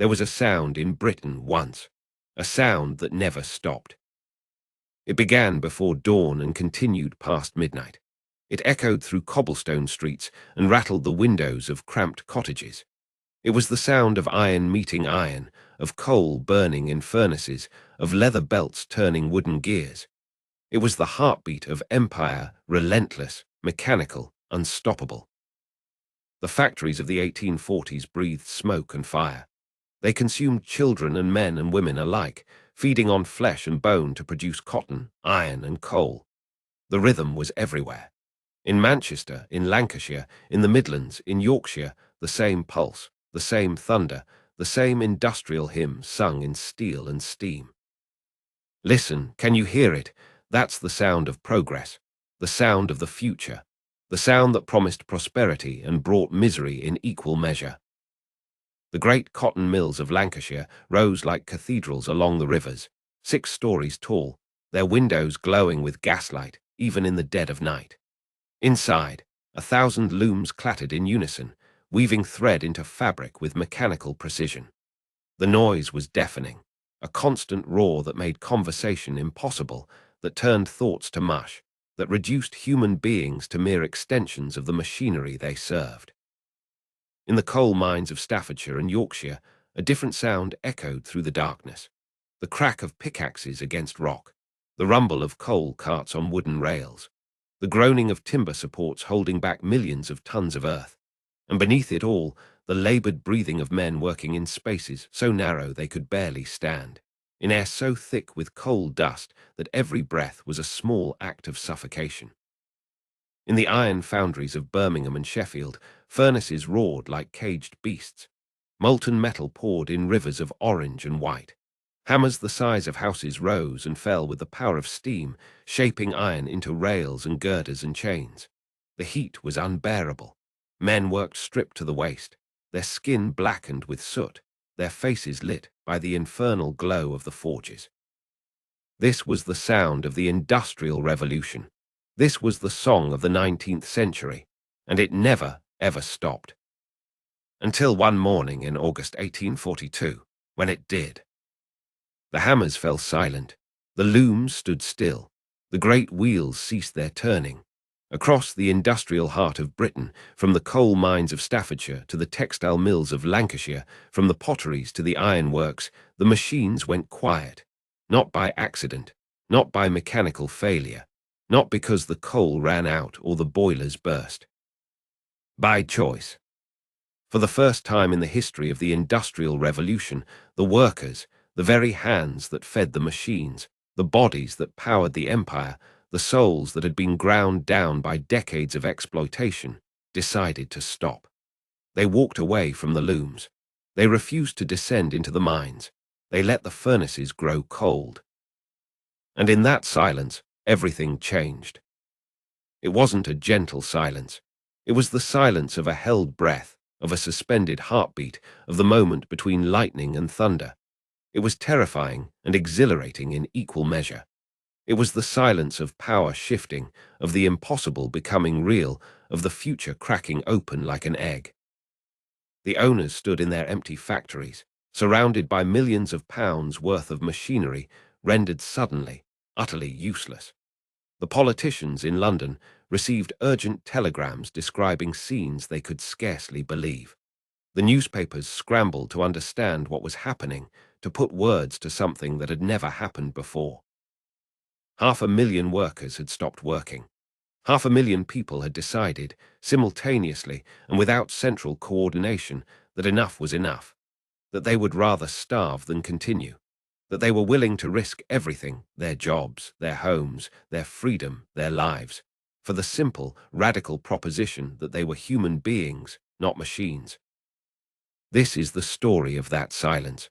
There was a sound in Britain once, a sound that never stopped. It began before dawn and continued past midnight. It echoed through cobblestone streets and rattled the windows of cramped cottages. It was the sound of iron meeting iron, of coal burning in furnaces, of leather belts turning wooden gears. It was the heartbeat of empire, relentless, mechanical, unstoppable. The factories of the 1840s breathed smoke and fire. They consumed children and men and women alike, feeding on flesh and bone to produce cotton, iron, and coal. The rhythm was everywhere. In Manchester, in Lancashire, in the Midlands, in Yorkshire, the same pulse, the same thunder, the same industrial hymn sung in steel and steam. Listen, can you hear it? That's the sound of progress, the sound of the future, the sound that promised prosperity and brought misery in equal measure. The great cotton mills of Lancashire rose like cathedrals along the rivers, 6 stories tall, their windows glowing with gaslight, even in the dead of night. Inside, 1,000 looms clattered in unison, weaving thread into fabric with mechanical precision. The noise was deafening, a constant roar that made conversation impossible, that turned thoughts to mush, that reduced human beings to mere extensions of the machinery they served. In the coal mines of Staffordshire and Yorkshire, a different sound echoed through the darkness. The crack of pickaxes against rock, the rumble of coal carts on wooden rails, the groaning of timber supports holding back millions of tons of earth, and beneath it all, the labored breathing of men working in spaces so narrow they could barely stand, in air so thick with coal dust that every breath was a small act of suffocation. In the iron foundries of Birmingham and Sheffield, furnaces roared like caged beasts. Molten metal poured in rivers of orange and white. Hammers the size of houses rose and fell with the power of steam, shaping iron into rails and girders and chains. The heat was unbearable. Men worked stripped to the waist, their skin blackened with soot, their faces lit by the infernal glow of the forges. This was the sound of the Industrial Revolution. This was the song of the 19th century, and it never, ever stopped. Until one morning in August 1842, when it did. The hammers fell silent, the looms stood still, the great wheels ceased their turning. Across the industrial heart of Britain, from the coal mines of Staffordshire to the textile mills of Lancashire, from the potteries to the iron works, the machines went quiet, not by accident, not by mechanical failure, not because the coal ran out or the boilers burst. By choice. For the first time in the history of the Industrial Revolution, the workers, the very hands that fed the machines, the bodies that powered the empire, the souls that had been ground down by decades of exploitation, decided to stop. They walked away from the looms. They refused to descend into the mines. They let the furnaces grow cold. And in that silence, everything changed. It wasn't a gentle silence. It was the silence of a held breath, of a suspended heartbeat, of the moment between lightning and thunder. It was terrifying and exhilarating in equal measure. It was the silence of power shifting, of the impossible becoming real, of the future cracking open like an egg. The owners stood in their empty factories, surrounded by millions of pounds worth of machinery, rendered suddenly, utterly useless. The politicians in London received urgent telegrams describing scenes they could scarcely believe. The newspapers scrambled to understand what was happening, to put words to something that had never happened before. 500,000 workers had stopped working. 500,000 people had decided, simultaneously and without central coordination, that enough was enough, that they would rather starve than continue, that they were willing to risk everything, their jobs, their homes, their freedom, their lives, for the simple, radical proposition that they were human beings, not machines. This is the story of that silence,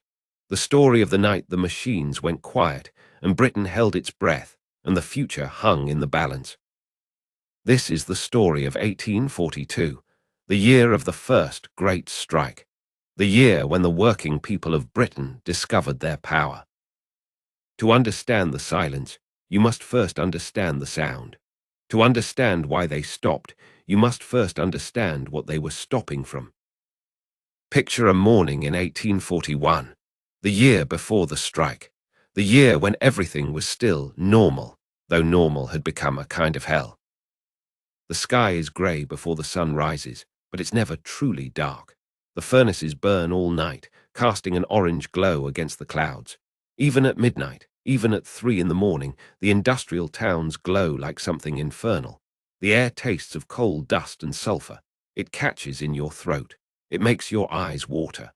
the story of the night the machines went quiet and Britain held its breath and the future hung in the balance. This is the story of 1842, the year of the first great strike, the year when the working people of Britain discovered their power. To understand the silence, you must first understand the sound. To understand why they stopped, you must first understand what they were stopping from. Picture a morning in 1841, the year before the strike, the year when everything was still normal, though normal had become a kind of hell. The sky is grey before the sun rises, but it's never truly dark. The furnaces burn all night, casting an orange glow against the clouds. Even at midnight, even at 3 in the morning, the industrial towns glow like something infernal. The air tastes of coal dust and sulphur. It catches in your throat. It makes your eyes water.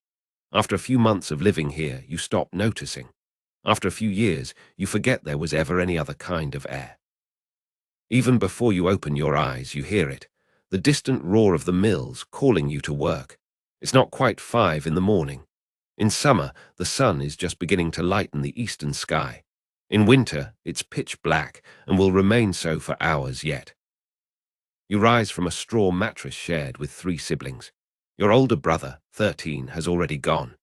After a few months of living here, you stop noticing. After a few years, you forget there was ever any other kind of air. Even before you open your eyes, you hear it, the distant roar of the mills calling you to work. It's not quite 5 in the morning. In summer, the sun is just beginning to lighten the eastern sky. In winter, it's pitch black and will remain so for hours yet. You rise from a straw mattress shared with 3 siblings. Your older brother, 13, has already gone.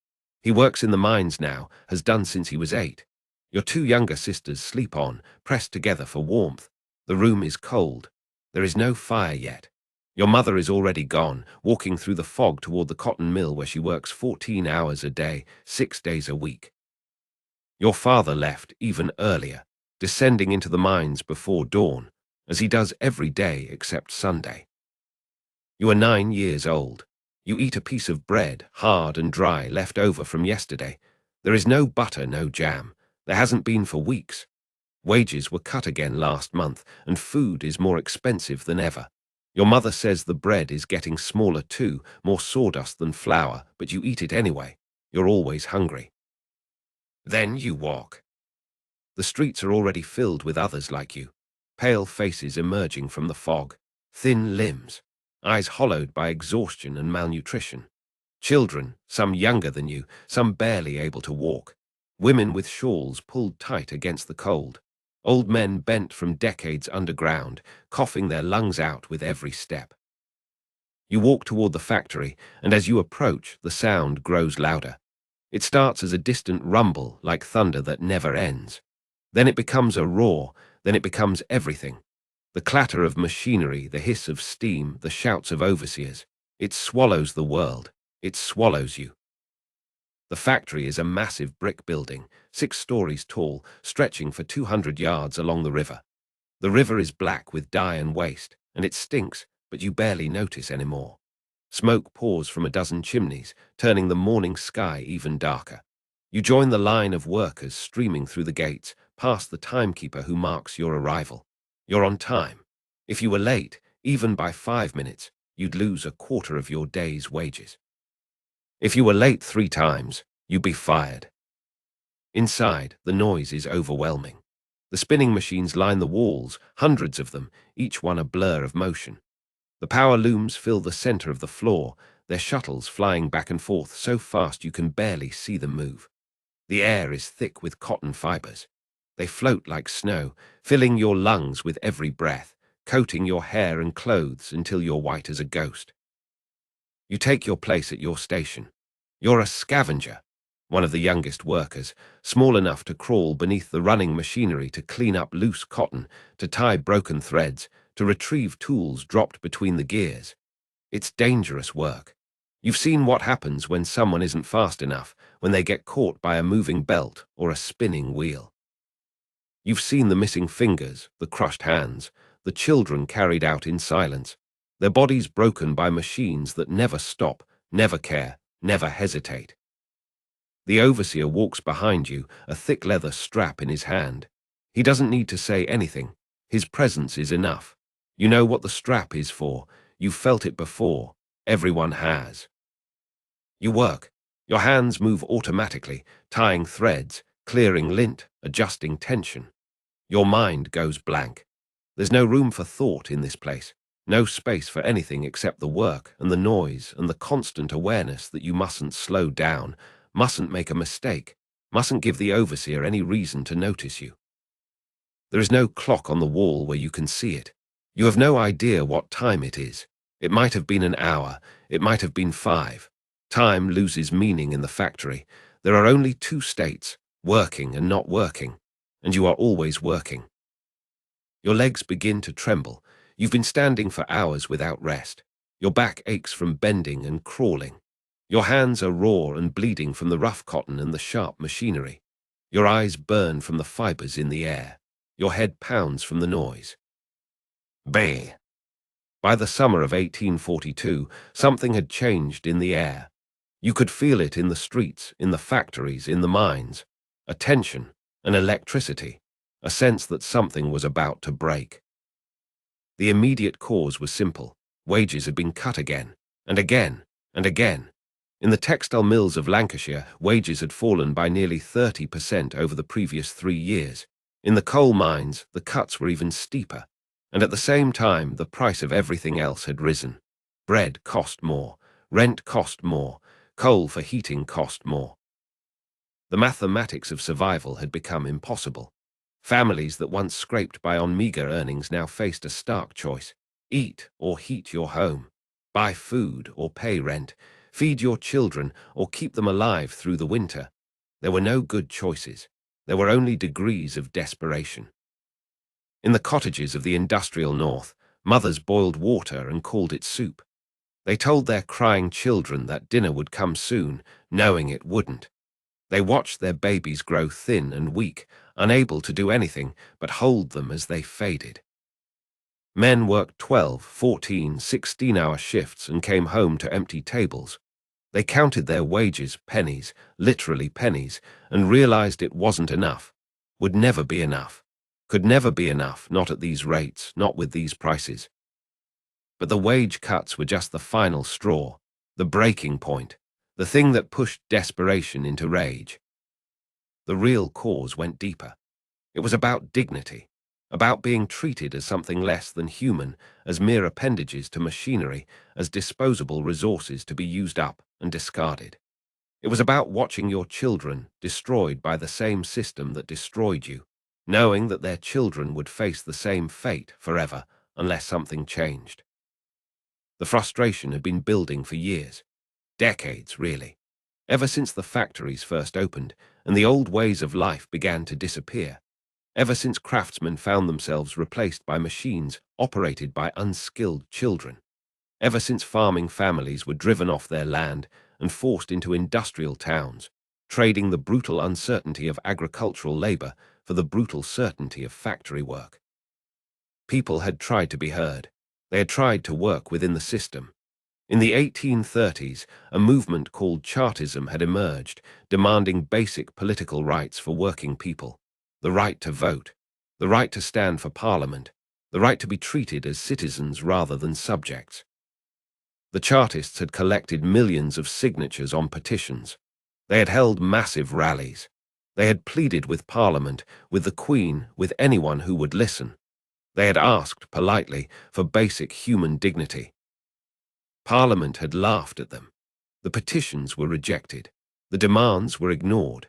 He works in the mines now, has done since he was 8. Your 2 younger sisters sleep on, pressed together for warmth. The room is cold. There is no fire yet. Your mother is already gone, walking through the fog toward the cotton mill where she works 14 hours a day, 6 days a week. Your father left even earlier, descending into the mines before dawn, as he does every day except Sunday. You are 9 years old. You eat a piece of bread, hard and dry, left over from yesterday. There is no butter, no jam. There hasn't been for weeks. Wages were cut again last month, and food is more expensive than ever. Your mother says the bread is getting smaller too, more sawdust than flour, but you eat it anyway. You're always hungry. Then you walk. The streets are already filled with others like you, pale faces emerging from the fog, thin limbs, eyes hollowed by exhaustion and malnutrition. Children, some younger than you, some barely able to walk. Women with shawls pulled tight against the cold. Old men bent from decades underground, coughing their lungs out with every step. You walk toward the factory, and as you approach, the sound grows louder. It starts as a distant rumble like thunder that never ends. Then it becomes a roar, then it becomes everything. The clatter of machinery, the hiss of steam, the shouts of overseers. It swallows the world. It swallows you. The factory is a massive brick building, 6 stories tall, stretching for 200 yards along the river. The river is black with dye and waste, and it stinks, but you barely notice anymore. Smoke pours from a dozen chimneys, turning the morning sky even darker. You join the line of workers streaming through the gates, past the timekeeper who marks your arrival. You're on time. If you were late, even by 5 minutes, you'd lose a quarter of your day's wages. If you were late 3 times, you'd be fired. Inside, the noise is overwhelming. The spinning machines line the walls, hundreds of them, each one a blur of motion. The power looms fill the center of the floor, their shuttles flying back and forth so fast you can barely see them move. The air is thick with cotton fibers. They float like snow, filling your lungs with every breath, coating your hair and clothes until you're white as a ghost. You take your place at your station. You're a scavenger, one of the youngest workers, small enough to crawl beneath the running machinery to clean up loose cotton, to tie broken threads, to retrieve tools dropped between the gears. It's dangerous work. You've seen what happens when someone isn't fast enough, when they get caught by a moving belt or a spinning wheel. You've seen the missing fingers, the crushed hands, the children carried out in silence, their bodies broken by machines that never stop, never care, never hesitate. The overseer walks behind you, a thick leather strap in his hand. He doesn't need to say anything. His presence is enough. You know what the strap is for. You've felt it before. Everyone has. You work. Your hands move automatically, tying threads, clearing lint, adjusting tension. Your mind goes blank. There's no room for thought in this place. No space for anything except the work and the noise and the constant awareness that you mustn't slow down, mustn't make a mistake, mustn't give the overseer any reason to notice you. There is no clock on the wall where you can see it. You have no idea what time it is. It might have been an hour, it might have been 5. Time loses meaning in the factory. There are only 2 states, working and not working, and you are always working. Your legs begin to tremble. You've been standing for hours without rest. Your back aches from bending and crawling. Your hands are raw and bleeding from the rough cotton and the sharp machinery. Your eyes burn from the fibers in the air. Your head pounds from the noise. Bay. By the summer of 1842, something had changed in the air. You could feel it in the streets, in the factories, in the mines. A tension, an electricity, a sense that something was about to break. The immediate cause was simple. Wages had been cut again, and again, and again. In the textile mills of Lancashire, wages had fallen by nearly 30% over the previous 3 years. In the coal mines, the cuts were even steeper. And at the same time, the price of everything else had risen. Bread cost more, rent cost more, coal for heating cost more. The mathematics of survival had become impossible. Families that once scraped by on meager earnings now faced a stark choice: eat or heat your home, buy food or pay rent, feed your children or keep them alive through the winter. There were no good choices. There were only degrees of desperation. In the cottages of the industrial north, mothers boiled water and called it soup. They told their crying children that dinner would come soon, knowing it wouldn't. They watched their babies grow thin and weak, unable to do anything but hold them as they faded. Men worked 12, 14, 16-hour shifts and came home to empty tables. They counted their wages, pennies, literally pennies, and realized it wasn't enough, would never be enough, could never be enough, not at these rates, not with these prices. But the wage cuts were just the final straw, the breaking point, the thing that pushed desperation into rage. The real cause went deeper. It was about dignity, about being treated as something less than human, as mere appendages to machinery, as disposable resources to be used up and discarded. It was about watching your children destroyed by the same system that destroyed you, knowing that their children would face the same fate forever unless something changed. The frustration had been building for years, decades really, ever since the factories first opened and the old ways of life began to disappear, ever since craftsmen found themselves replaced by machines operated by unskilled children, ever since farming families were driven off their land and forced into industrial towns, trading the brutal uncertainty of agricultural labor for the brutal certainty of factory work. People had tried to be heard. They had tried to work within the system. In the 1830s, a movement called Chartism had emerged, demanding basic political rights for working people: the right to vote, the right to stand for parliament, the right to be treated as citizens rather than subjects. The Chartists had collected millions of signatures on petitions. They had held massive rallies. They had pleaded with Parliament, with the Queen, with anyone who would listen. They had asked, politely, for basic human dignity. Parliament had laughed at them. The petitions were rejected. The demands were ignored.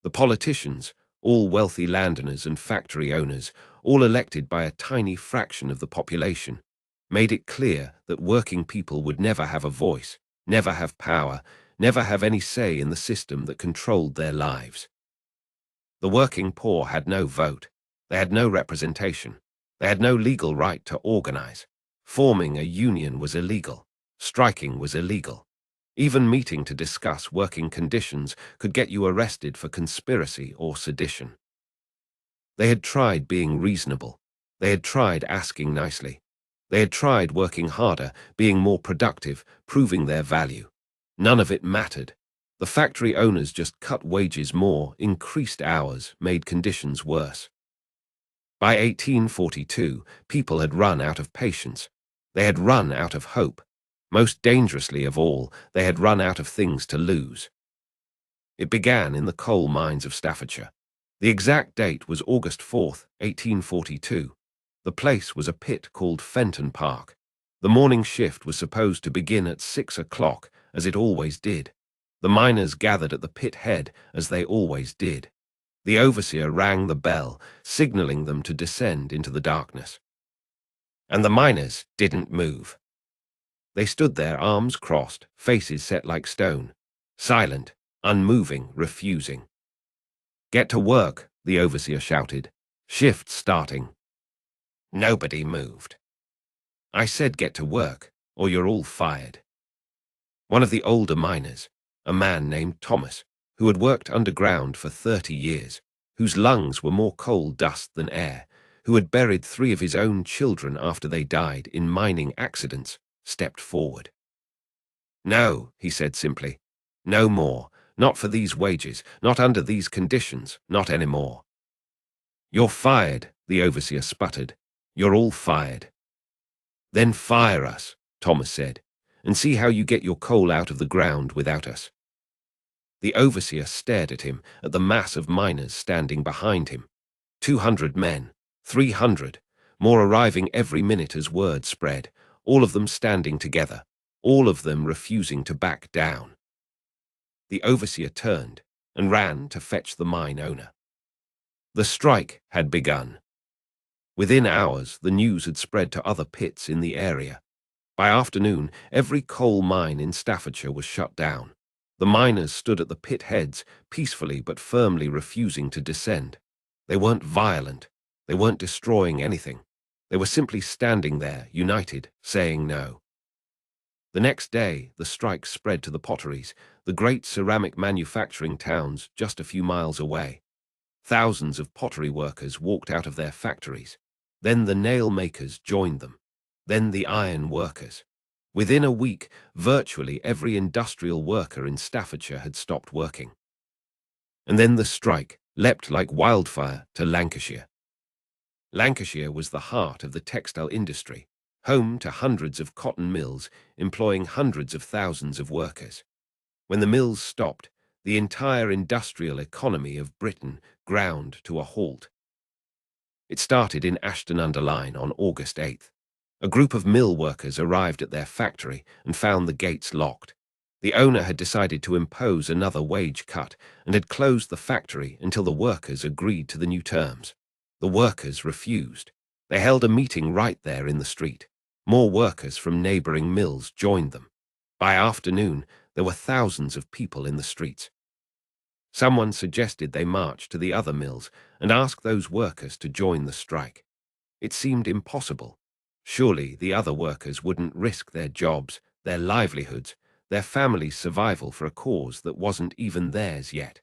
The politicians, all wealthy landowners and factory owners, all elected by a tiny fraction of the population, made it clear that working people would never have a voice, never have power, never have any say in the system that controlled their lives. The working poor had no vote. They had no representation. They had no legal right to organize. Forming a union was illegal. Striking was illegal. Even meeting to discuss working conditions could get you arrested for conspiracy or sedition. They had tried being reasonable. They had tried asking nicely. They had tried working harder, being more productive, proving their value. None of it mattered. The factory owners just cut wages more, increased hours, made conditions worse. By 1842, people had run out of patience. They had run out of hope. Most dangerously of all, they had run out of things to lose. It began in the coal mines of Staffordshire. The exact date was August 4th, 1842. The place was a pit called Fenton Park. The morning shift was supposed to begin at 6 o'clock, as it always did. The miners gathered at the pit head, as they always did. The overseer rang the bell, signaling them to descend into the darkness. And the miners didn't move. They stood there, arms crossed, faces set like stone, silent, unmoving, refusing. "Get to work," the overseer shouted. "Shift starting." Nobody moved. "I said get to work, or you're all fired." One of the older miners, a man named Thomas, who had worked underground for 30 years, whose lungs were more coal dust than air, who had buried 3 of his own children after they died in mining accidents, stepped forward. "No," he said simply. "No more. Not for these wages. Not under these conditions. Not anymore." "You're fired," the overseer sputtered. "You're all fired." "Then fire us," Thomas said, "and see how you get your coal out of the ground without us." The overseer stared at him, at the mass of miners standing behind him. 200 men, 300, more arriving every minute as word spread, all of them standing together, all of them refusing to back down. The overseer turned and ran to fetch the mine owner. The strike had begun. Within hours, the news had spread to other pits in the area. By afternoon, every coal mine in Staffordshire was shut down. The miners stood at the pit heads, peacefully but firmly refusing to descend. They weren't violent. They weren't destroying anything. They were simply standing there, united, saying no. The next day, the strike spread to the potteries, the great ceramic manufacturing towns just a few miles away. Thousands of pottery workers walked out of their factories. Then the nail makers joined them. Then the iron workers. Within a week, virtually every industrial worker in Staffordshire had stopped working. And then the strike leapt like wildfire to Lancashire. Lancashire was the heart of the textile industry, home to hundreds of cotton mills employing hundreds of thousands of workers. When the mills stopped, the entire industrial economy of Britain ground to a halt. It started in Ashton-under-Lyne on August 8th. A group of mill workers arrived at their factory and found the gates locked. The owner had decided to impose another wage cut and had closed the factory until the workers agreed to the new terms. The workers refused. They held a meeting right there in the street. More workers from neighboring mills joined them. By afternoon, there were thousands of people in the streets. Someone suggested they march to the other mills and ask those workers to join the strike. It seemed impossible. Surely the other workers wouldn't risk their jobs, their livelihoods, their family's survival for a cause that wasn't even theirs yet.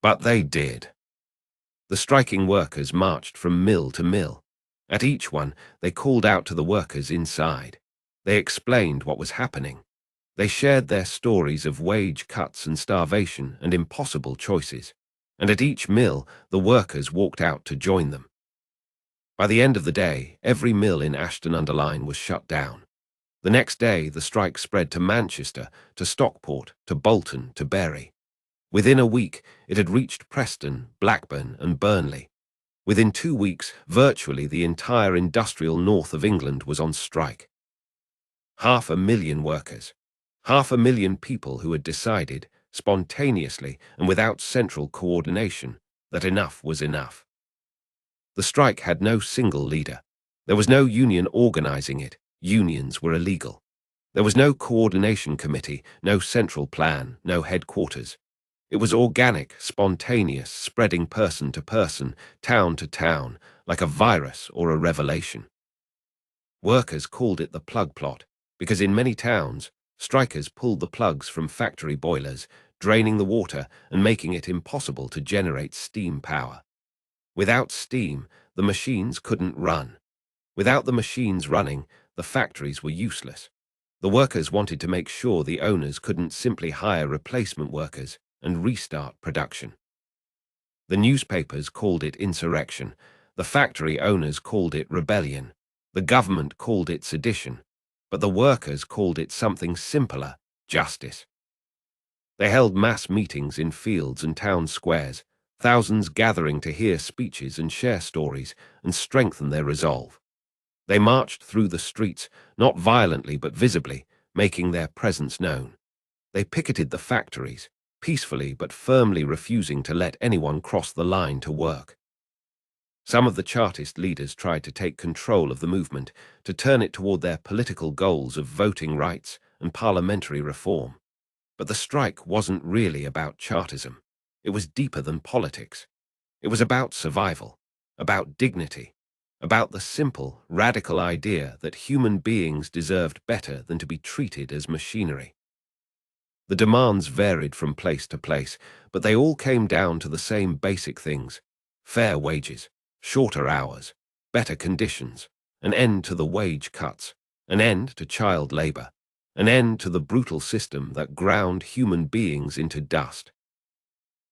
But they did. The striking workers marched from mill to mill. At each one, they called out to the workers inside. They explained what was happening. They shared their stories of wage cuts and starvation and impossible choices. And at each mill, the workers walked out to join them. By the end of the day, every mill in Ashton-under-Lyne was shut down. The next day, the strike spread to Manchester, to Stockport, to Bolton, to Bury. Within a week, it had reached Preston, Blackburn, and Burnley. Within 2 weeks, virtually the entire industrial north of England was on strike. 500,000 workers. 500,000 people who had decided, spontaneously and without central coordination, that enough was enough. The strike had no single leader. There was no union organizing it. Unions were illegal. There was no coordination committee, no central plan, no headquarters. It was organic, spontaneous, spreading person to person, town to town, like a virus or a revelation. Workers called it the plug plot, because in many towns, strikers pulled the plugs from factory boilers, draining the water and making it impossible to generate steam power. Without steam, the machines couldn't run. Without the machines running, the factories were useless. The workers wanted to make sure the owners couldn't simply hire replacement workers and restart production. The newspapers called it insurrection. The factory owners called it rebellion. The government called it sedition. But the workers called it something simpler, justice. They held mass meetings in fields and town squares, thousands gathering to hear speeches and share stories and strengthen their resolve. They marched through the streets, not violently but visibly, making their presence known. They picketed the factories, peacefully but firmly refusing to let anyone cross the line to work. Some of the Chartist leaders tried to take control of the movement, to turn it toward their political goals of voting rights and parliamentary reform. But the strike wasn't really about Chartism. It was deeper than politics. It was about survival, about dignity, about the simple, radical idea that human beings deserved better than to be treated as machinery. The demands varied from place to place, but they all came down to the same basic things: fair wages, shorter hours, better conditions, an end to the wage cuts, an end to child labor, an end to the brutal system that ground human beings into dust.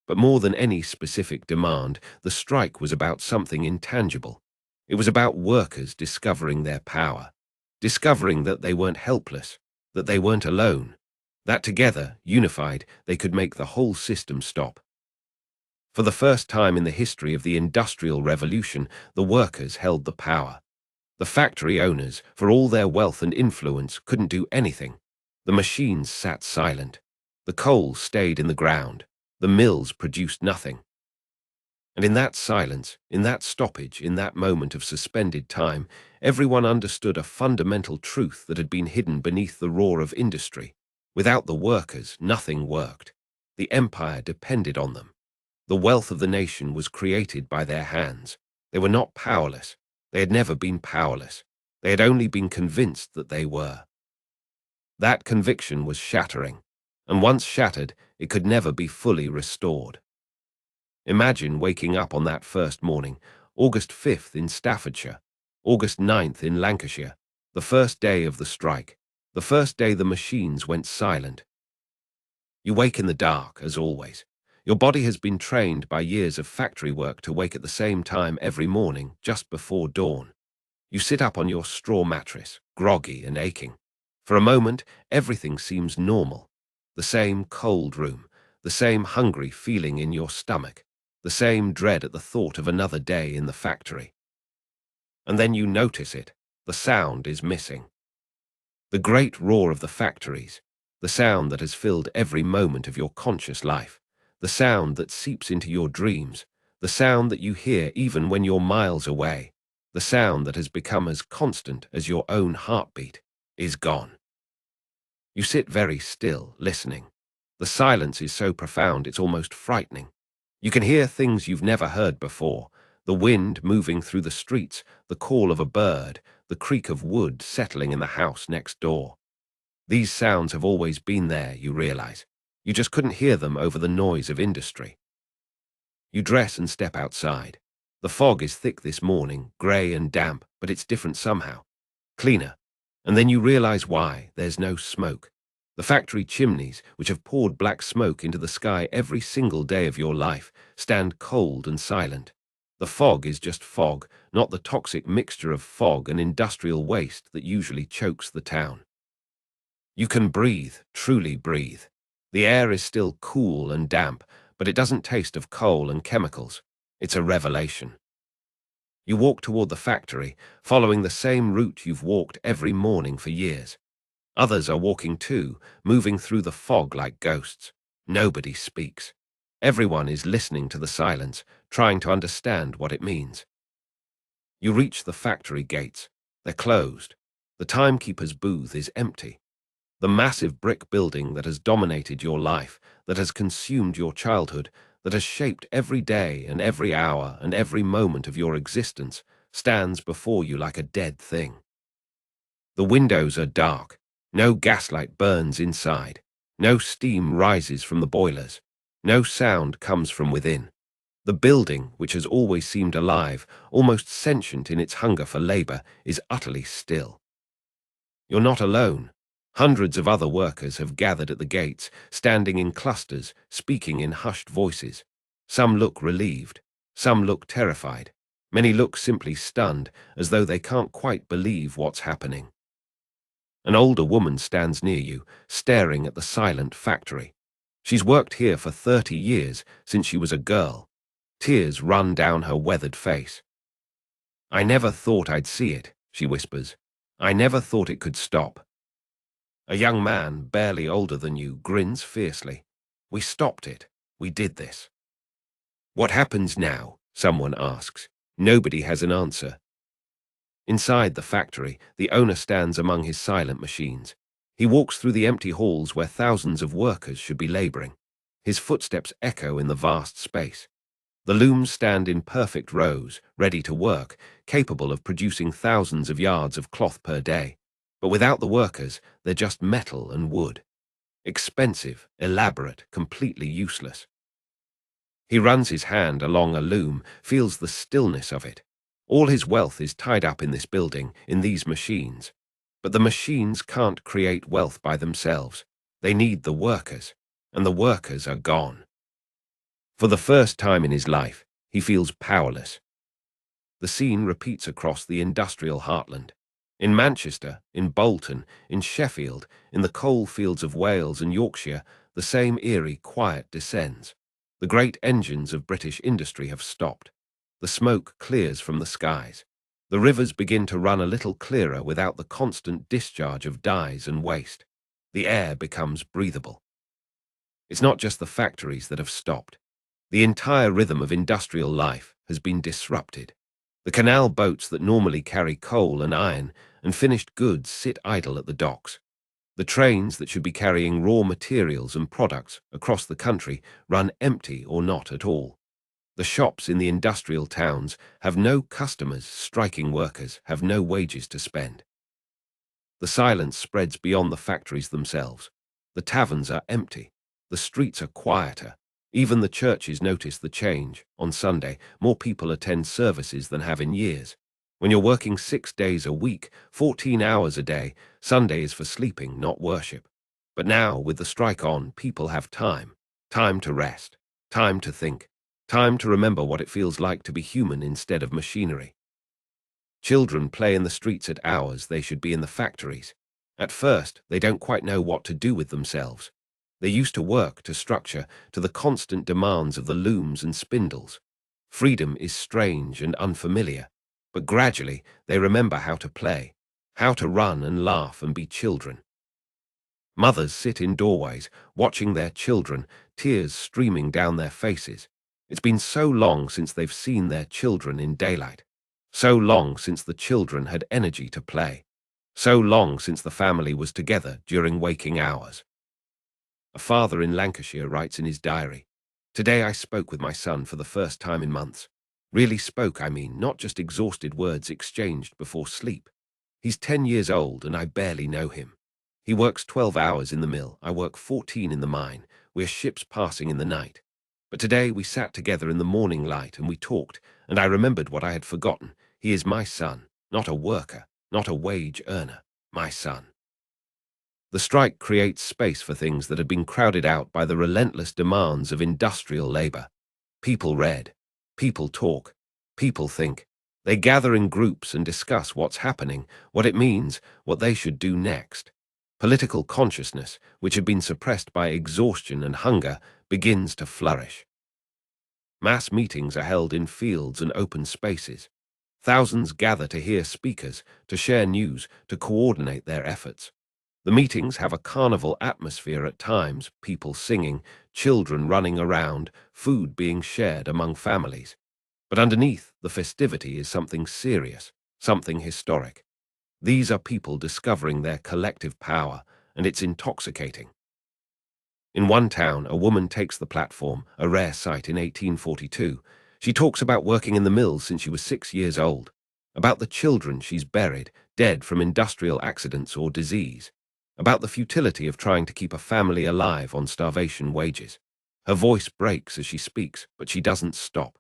But more than any specific demand, the strike was about something intangible. It was about workers discovering their power, discovering that they weren't helpless, that they weren't alone, that together, unified, they could make the whole system stop. For the first time in the history of the Industrial Revolution, the workers held the power. The factory owners, for all their wealth and influence, couldn't do anything. The machines sat silent. The coal stayed in the ground. The mills produced nothing. And in that silence, in that stoppage, in that moment of suspended time, everyone understood a fundamental truth that had been hidden beneath the roar of industry. Without the workers, nothing worked. The empire depended on them. The wealth of the nation was created by their hands. They were not powerless. They had never been powerless. They had only been convinced that they were. That conviction was shattering, and once shattered, it could never be fully restored. Imagine waking up on that first morning, August 5th in Staffordshire, August 9th in Lancashire, the first day of the strike, the first day the machines went silent. You wake in the dark, as always. Your body has been trained by years of factory work to wake at the same time every morning, just before dawn. You sit up on your straw mattress, groggy and aching. For a moment, everything seems normal. The same cold room, the same hungry feeling in your stomach, the same dread at the thought of another day in the factory. And then you notice it. The sound is missing. The great roar of the factories, the sound that has filled every moment of your conscious life, the sound that seeps into your dreams, the sound that you hear even when you're miles away, the sound that has become as constant as your own heartbeat, is gone. You sit very still, listening. The silence is so profound it's almost frightening. You can hear things you've never heard before: the wind moving through the streets, the call of a bird, the creak of wood settling in the house next door. These sounds have always been there, you realize. You just couldn't hear them over the noise of industry. You dress and step outside. The fog is thick this morning, grey and damp, but it's different somehow. Cleaner. And then you realize why: there's no smoke. The factory chimneys, which have poured black smoke into the sky every single day of your life, stand cold and silent. The fog is just fog, not the toxic mixture of fog and industrial waste that usually chokes the town. You can breathe, truly breathe. The air is still cool and damp, but it doesn't taste of coal and chemicals. It's a revelation. You walk toward the factory, following the same route you've walked every morning for years. Others are walking too, moving through the fog like ghosts. Nobody speaks. Everyone is listening to the silence, trying to understand what it means. You reach the factory gates. They're closed. The timekeeper's booth is empty. The massive brick building that has dominated your life, that has consumed your childhood, that has shaped every day and every hour and every moment of your existence, stands before you like a dead thing. The windows are dark. No gaslight burns inside. No steam rises from the boilers. No sound comes from within. The building, which has always seemed alive, almost sentient in its hunger for labor, is utterly still. You're not alone. Hundreds of other workers have gathered at the gates, standing in clusters, speaking in hushed voices. Some look relieved. Some look terrified. Many look simply stunned, as though they can't quite believe what's happening. An older woman stands near you, staring at the silent factory. She's worked here for 30 years, since she was a girl. Tears run down her weathered face. "I never thought I'd see it," she whispers. "I never thought it could stop." A young man, barely older than you, grins fiercely. "We stopped it. We did this." "What happens now?" someone asks. Nobody has an answer. Inside the factory, the owner stands among his silent machines. He walks through the empty halls where thousands of workers should be laboring. His footsteps echo in the vast space. The looms stand in perfect rows, ready to work, capable of producing thousands of yards of cloth per day. But without the workers, they're just metal and wood. Expensive, elaborate, completely useless. He runs his hand along a loom, feels the stillness of it. All his wealth is tied up in this building, in these machines. But the machines can't create wealth by themselves. They need the workers, and the workers are gone. For the first time in his life, he feels powerless. The scene repeats across the industrial heartland. In Manchester, in Bolton, in Sheffield, in the coal fields of Wales and Yorkshire, the same eerie quiet descends. The great engines of British industry have stopped. The smoke clears from the skies. The rivers begin to run a little clearer without the constant discharge of dyes and waste. The air becomes breathable. It's not just the factories that have stopped. The entire rhythm of industrial life has been disrupted. The canal boats that normally carry coal and iron and finished goods sit idle at the docks. The trains that should be carrying raw materials and products across the country run empty or not at all. The shops in the industrial towns have no customers, striking workers have no wages to spend. The silence spreads beyond the factories themselves. The taverns are empty. The streets are quieter. Even the churches notice the change. On Sunday, more people attend services than have in years. When you're working 6 days a week, 14 hours a day, Sunday is for sleeping, not worship. But now, with the strike on, people have time. Time to rest. Time to think. Time to remember what it feels like to be human instead of machinery. Children play in the streets at hours they should be in the factories. At first, they don't quite know what to do with themselves. They used to work, to structure, to the constant demands of the looms and spindles. Freedom is strange and unfamiliar, but gradually they remember how to play, how to run and laugh and be children. Mothers sit in doorways, watching their children, tears streaming down their faces. It's been so long since they've seen their children in daylight. So long since the children had energy to play. So long since the family was together during waking hours. A father in Lancashire writes in his diary, "Today I spoke with my son for the first time in months. Really spoke, I mean, not just exhausted words exchanged before sleep. He's 10 years old and I barely know him. He works 12 hours in the mill, I work 14 in the mine. We're ships passing in the night. But today we sat together in the morning light and we talked, and I remembered what I had forgotten. He is my son, not a worker, not a wage earner, my son." The strike creates space for things that had been crowded out by the relentless demands of industrial labor. People read, people talk, people think. They gather in groups and discuss what's happening, what it means, what they should do next. Political consciousness, which had been suppressed by exhaustion and hunger, begins to flourish. Mass meetings are held in fields and open spaces. Thousands gather to hear speakers, to share news, to coordinate their efforts. The meetings have a carnival atmosphere at times, people singing, children running around, food being shared among families. But underneath the festivity is something serious, something historic. These are people discovering their collective power, and it's intoxicating. In one town, a woman takes the platform, a rare sight in 1842. She talks about working in the mills since she was 6 years old, about the children she's buried, dead from industrial accidents or disease, about the futility of trying to keep a family alive on starvation wages. Her voice breaks as she speaks, but she doesn't stop.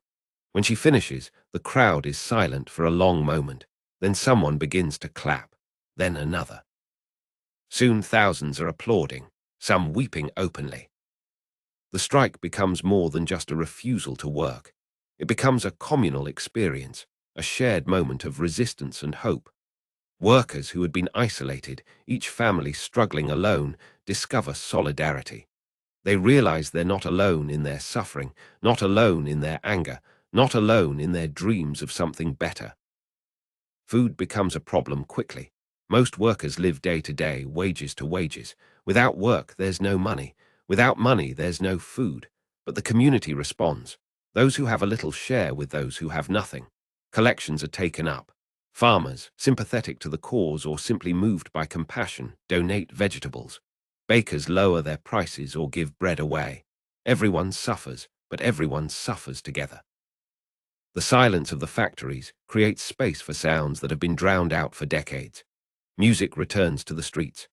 When she finishes, the crowd is silent for a long moment. Then someone begins to clap, then another. Soon thousands are applauding, some weeping openly. The strike becomes more than just a refusal to work. It becomes a communal experience, a shared moment of resistance and hope. Workers who had been isolated, each family struggling alone, discover solidarity. They realize they're not alone in their suffering, not alone in their anger, not alone in their dreams of something better. Food becomes a problem quickly. Most workers live day to day, wages to wages. Without work, there's no money. Without money, there's no food. But the community responds. Those who have a little share with those who have nothing. Collections are taken up. Farmers, sympathetic to the cause or simply moved by compassion, donate vegetables. Bakers lower their prices or give bread away. Everyone suffers, but everyone suffers together. The silence of the factories creates space for sounds that have been drowned out for decades. Music returns to the streets.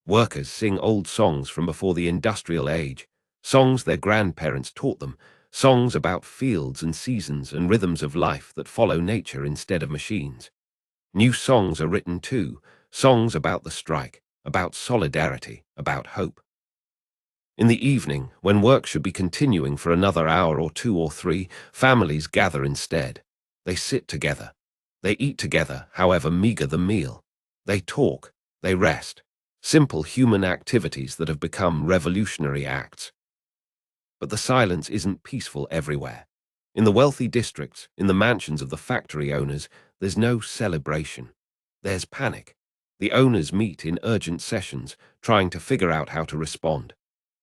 Workers sing old songs from before the industrial age, songs their grandparents taught them, songs about fields and seasons and rhythms of life that follow nature instead of machines. New songs are written too, songs about the strike, about solidarity, about hope. In the evening, when work should be continuing for another hour or two or three, families gather instead. They sit together. They eat together, however meager the meal. They talk. They rest. Simple human activities that have become revolutionary acts. But the silence isn't peaceful everywhere. In the wealthy districts, in the mansions of the factory owners, there's no celebration. There's panic. The owners meet in urgent sessions, trying to figure out how to respond.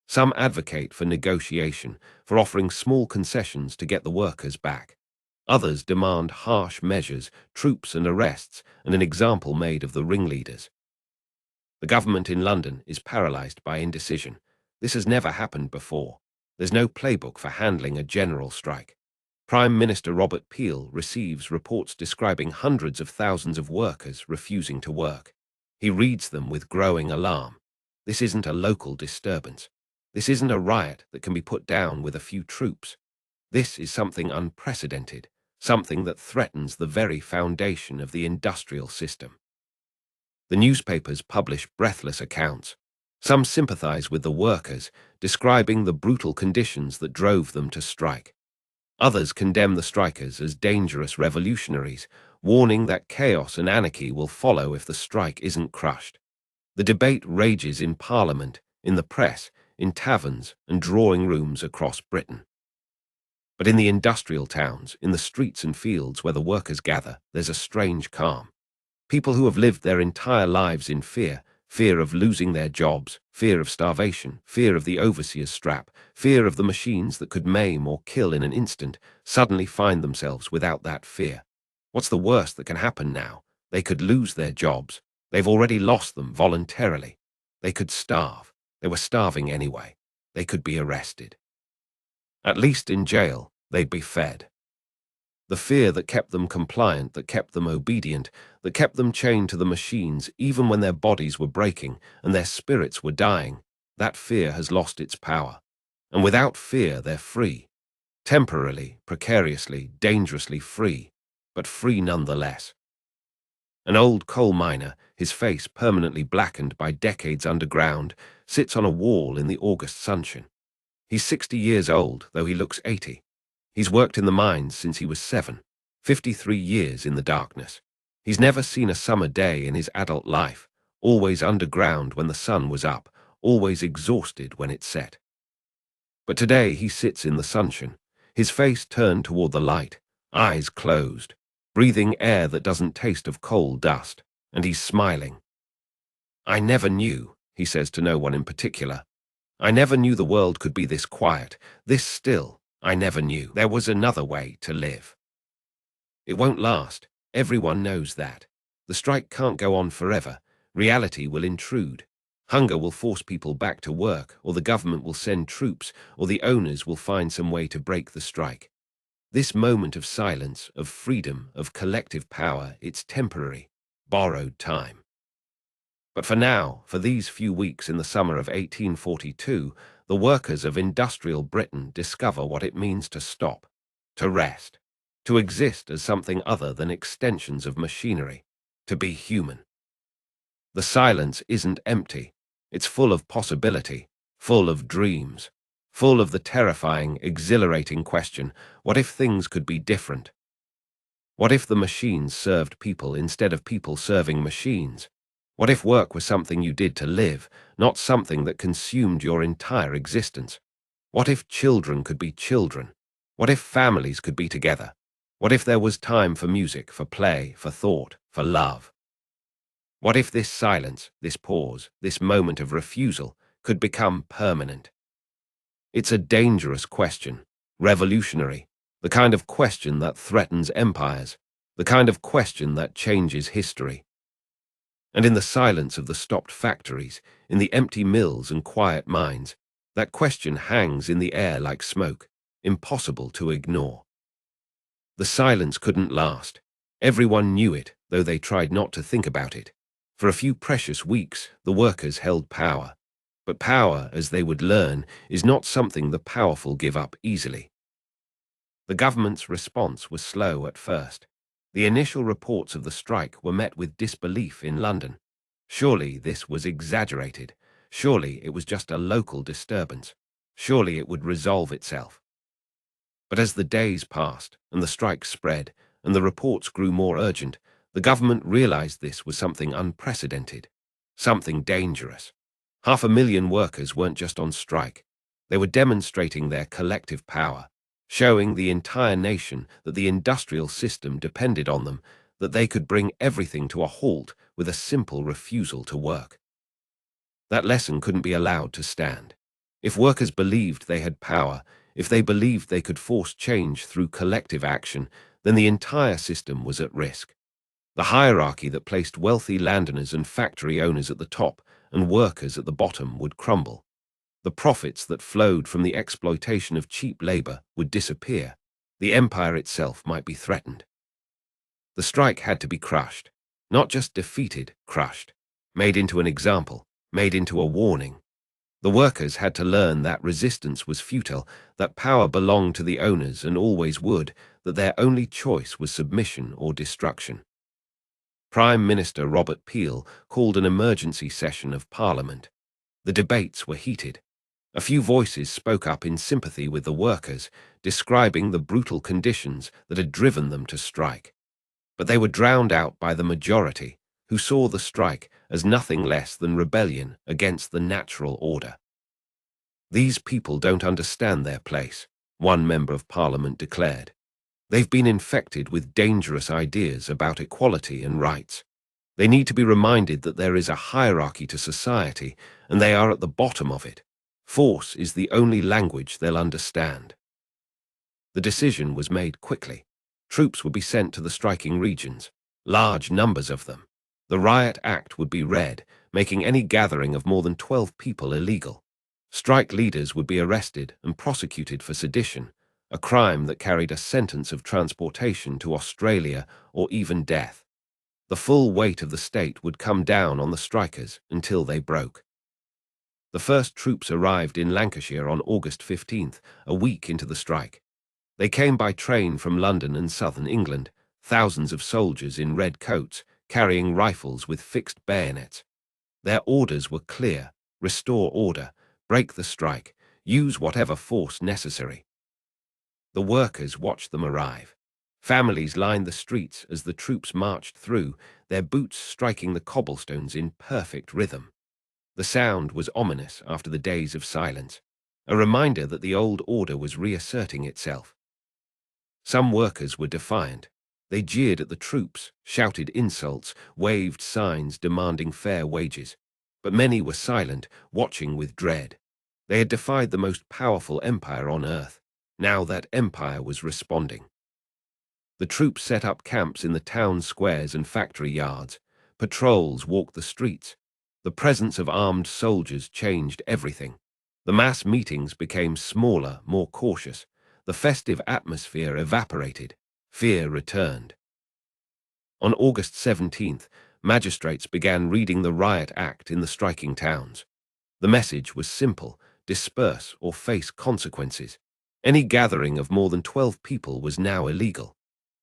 Some advocate for negotiation, for offering small concessions to get the workers back. Others demand harsh measures, troops and arrests, and an example made of the ringleaders. The government in London is paralysed by indecision. This has never happened before. There's no playbook for handling a general strike. Prime Minister Robert Peel receives reports describing hundreds of thousands of workers refusing to work. He reads them with growing alarm. This isn't a local disturbance. This isn't a riot that can be put down with a few troops. This is something unprecedented, something that threatens the very foundation of the industrial system. The newspapers publish breathless accounts. Some sympathize with the workers, describing the brutal conditions that drove them to strike. Others condemn the strikers as dangerous revolutionaries, warning that chaos and anarchy will follow if the strike isn't crushed. The debate rages in Parliament, in the press, in taverns and drawing rooms across Britain. But in the industrial towns, in the streets and fields where the workers gather, there's a strange calm. People who have lived their entire lives in fear, fear of losing their jobs, fear of starvation, fear of the overseer's strap, fear of the machines that could maim or kill in an instant, suddenly find themselves without that fear. What's the worst that can happen now? They could lose their jobs. They've already lost them voluntarily. They could starve. They were starving anyway. They could be arrested. At least in jail, they'd be fed. The fear that kept them compliant, that kept them obedient, that kept them chained to the machines even when their bodies were breaking and their spirits were dying, that fear has lost its power. And without fear, they're free. Temporarily, precariously, dangerously free, but free nonetheless. An old coal miner, his face permanently blackened by decades underground, sits on a wall in the August sunshine. He's 60 years old, though he looks 80. He's worked in the mines since he was 7, 53 years in the darkness. He's never seen a summer day in his adult life, always underground when the sun was up, always exhausted when it set. But today he sits in the sunshine, his face turned toward the light, eyes closed, breathing air that doesn't taste of coal dust, and he's smiling. "I never knew," he says to no one in particular. "I never knew the world could be this quiet, this still. I never knew there was another way to live." It won't last. Everyone knows that. The strike can't go on forever. Reality will intrude. Hunger will force people back to work, or the government will send troops, or the owners will find some way to break the strike. This moment of silence, of freedom, of collective power, it's temporary, borrowed time. But for now, for these few weeks in the summer of 1842, the workers of industrial Britain discover what it means to stop, to rest, to exist as something other than extensions of machinery, to be human. The silence isn't empty. It's full of possibility, full of dreams, full of the terrifying, exhilarating question, what if things could be different? What if the machines served people instead of people serving machines? What if work was something you did to live, not something that consumed your entire existence? What if children could be children? What if families could be together? What if there was time for music, for play, for thought, for love? What if this silence, this pause, this moment of refusal could become permanent? It's a dangerous question, revolutionary, the kind of question that threatens empires, the kind of question that changes history. And in the silence of the stopped factories, in the empty mills and quiet mines, that question hangs in the air like smoke, impossible to ignore. The silence couldn't last. Everyone knew it, though they tried not to think about it. For a few precious weeks, the workers held power. But power, as they would learn, is not something the powerful give up easily. The government's response was slow at first. The initial reports of the strike were met with disbelief in London. Surely this was exaggerated. Surely it was just a local disturbance. Surely it would resolve itself. But as the days passed, and the strike spread, and the reports grew more urgent, the government realized this was something unprecedented, something dangerous. 500,000 workers weren't just on strike. They were demonstrating their collective power, showing the entire nation that the industrial system depended on them, that they could bring everything to a halt with a simple refusal to work. That lesson couldn't be allowed to stand. If workers believed they had power, if they believed they could force change through collective action, then the entire system was at risk. The hierarchy that placed wealthy landowners and factory owners at the top and workers at the bottom would crumble. The profits that flowed from the exploitation of cheap labor would disappear. The empire itself might be threatened. The strike had to be crushed, not just defeated, crushed, made into an example, made into a warning. The workers had to learn that resistance was futile, that power belonged to the owners and always would, that their only choice was submission or destruction. Prime Minister Robert Peel called an emergency session of Parliament. The debates were heated. A few voices spoke up in sympathy with the workers, describing the brutal conditions that had driven them to strike. But they were drowned out by the majority, who saw the strike as nothing less than rebellion against the natural order. "These people don't understand their place," one member of Parliament declared. "They've been infected with dangerous ideas about equality and rights. They need to be reminded that there is a hierarchy to society, and they are at the bottom of it. Force is the only language they'll understand." The decision was made quickly. Troops would be sent to the striking regions, large numbers of them. The Riot Act would be read, making any gathering of more than 12 people illegal. Strike leaders would be arrested and prosecuted for sedition, a crime that carried a sentence of transportation to Australia or even death. The full weight of the state would come down on the strikers until they broke. The first troops arrived in Lancashire on August 15th, a week into the strike. They came by train from London and southern England, thousands of soldiers in red coats, carrying rifles with fixed bayonets. Their orders were clear: restore order, break the strike, use whatever force necessary. The workers watched them arrive. Families lined the streets as the troops marched through, their boots striking the cobblestones in perfect rhythm. The sound was ominous after the days of silence, a reminder that the old order was reasserting itself. Some workers were defiant. They jeered at the troops, shouted insults, waved signs demanding fair wages. But many were silent, watching with dread. They had defied the most powerful empire on earth. Now that empire was responding. The troops set up camps in the town squares and factory yards. Patrols walked the streets. The presence of armed soldiers changed everything. The mass meetings became smaller, more cautious. The festive atmosphere evaporated. Fear returned. On August 17th, magistrates began reading the Riot Act in the striking towns. The message was simple: disperse or face consequences. Any gathering of more than 12 people was now illegal.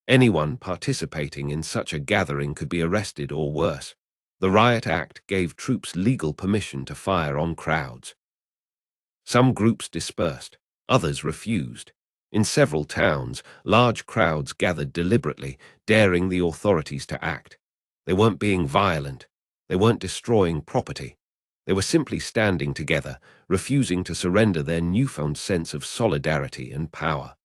Anyone participating in such a gathering could be arrested or worse. The Riot Act gave troops legal permission to fire on crowds. Some groups dispersed, others refused. In several towns, large crowds gathered deliberately, daring the authorities to act. They weren't being violent. They weren't destroying property. They were simply standing together, refusing to surrender their newfound sense of solidarity and power.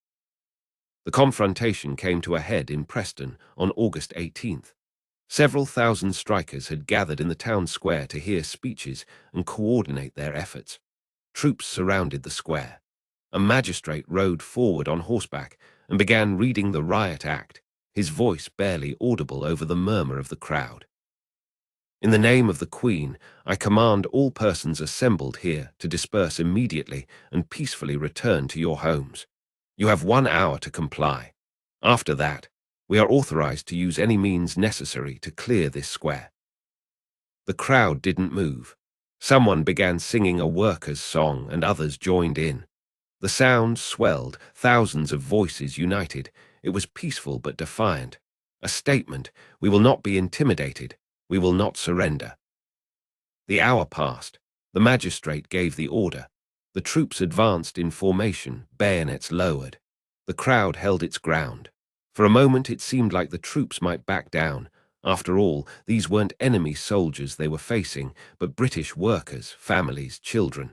The confrontation came to a head in Preston on August 18th. Several thousand strikers had gathered in the town square to hear speeches and coordinate their efforts. Troops surrounded the square. A magistrate rode forward on horseback and began reading the Riot Act, his voice barely audible over the murmur of the crowd. "In the name of the Queen, I command all persons assembled here to disperse immediately and peacefully return to your homes. You have 1 hour to comply. After that, we are authorized to use any means necessary to clear this square." The crowd didn't move. Someone began singing a workers' song and others joined in. The sound swelled, thousands of voices united. It was peaceful but defiant. A statement: we will not be intimidated. We will not surrender. The hour passed. The magistrate gave the order. The troops advanced in formation, bayonets lowered. The crowd held its ground. For a moment it seemed like the troops might back down. After all, these weren't enemy soldiers they were facing, but British workers, families, children.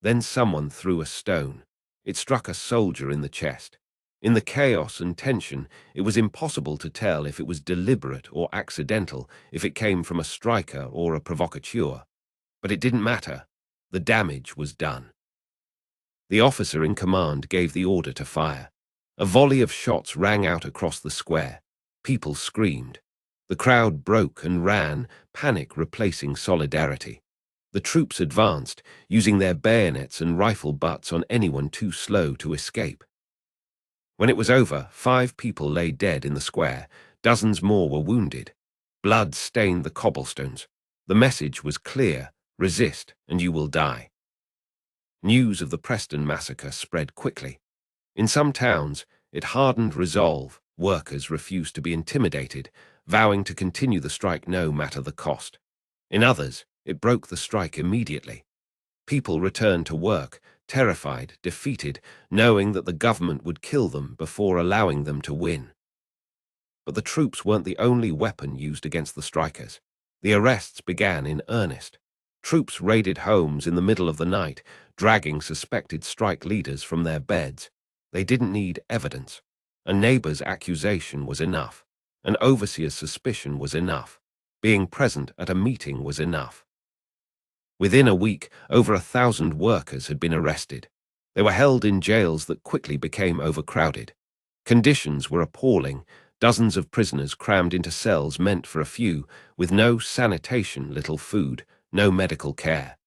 Then someone threw a stone. It struck a soldier in the chest. In the chaos and tension, it was impossible to tell if it was deliberate or accidental, if it came from a striker or a provocateur. But it didn't matter. The damage was done. The officer in command gave the order to fire. A volley of shots rang out across the square. People screamed. The crowd broke and ran, panic replacing solidarity. The troops advanced, using their bayonets and rifle butts on anyone too slow to escape. When it was over, 5 people lay dead in the square. Dozens more were wounded. Blood stained the cobblestones. The message was clear: resist and you will die. News of the Preston massacre spread quickly. In some towns, it hardened resolve. Workers refused to be intimidated, vowing to continue the strike no matter the cost. In others, it broke the strike immediately. People returned to work, terrified, defeated, knowing that the government would kill them before allowing them to win. But the troops weren't the only weapon used against the strikers. The arrests began in earnest. Troops raided homes in the middle of the night, dragging suspected strike leaders from their beds. They didn't need evidence. A neighbor's accusation was enough. An overseer's suspicion was enough. Being present at a meeting was enough. Within a week, over 1,000 workers had been arrested. They were held in jails that quickly became overcrowded. Conditions were appalling. Dozens of prisoners crammed into cells meant for a few, with no sanitation, little food, no medical care.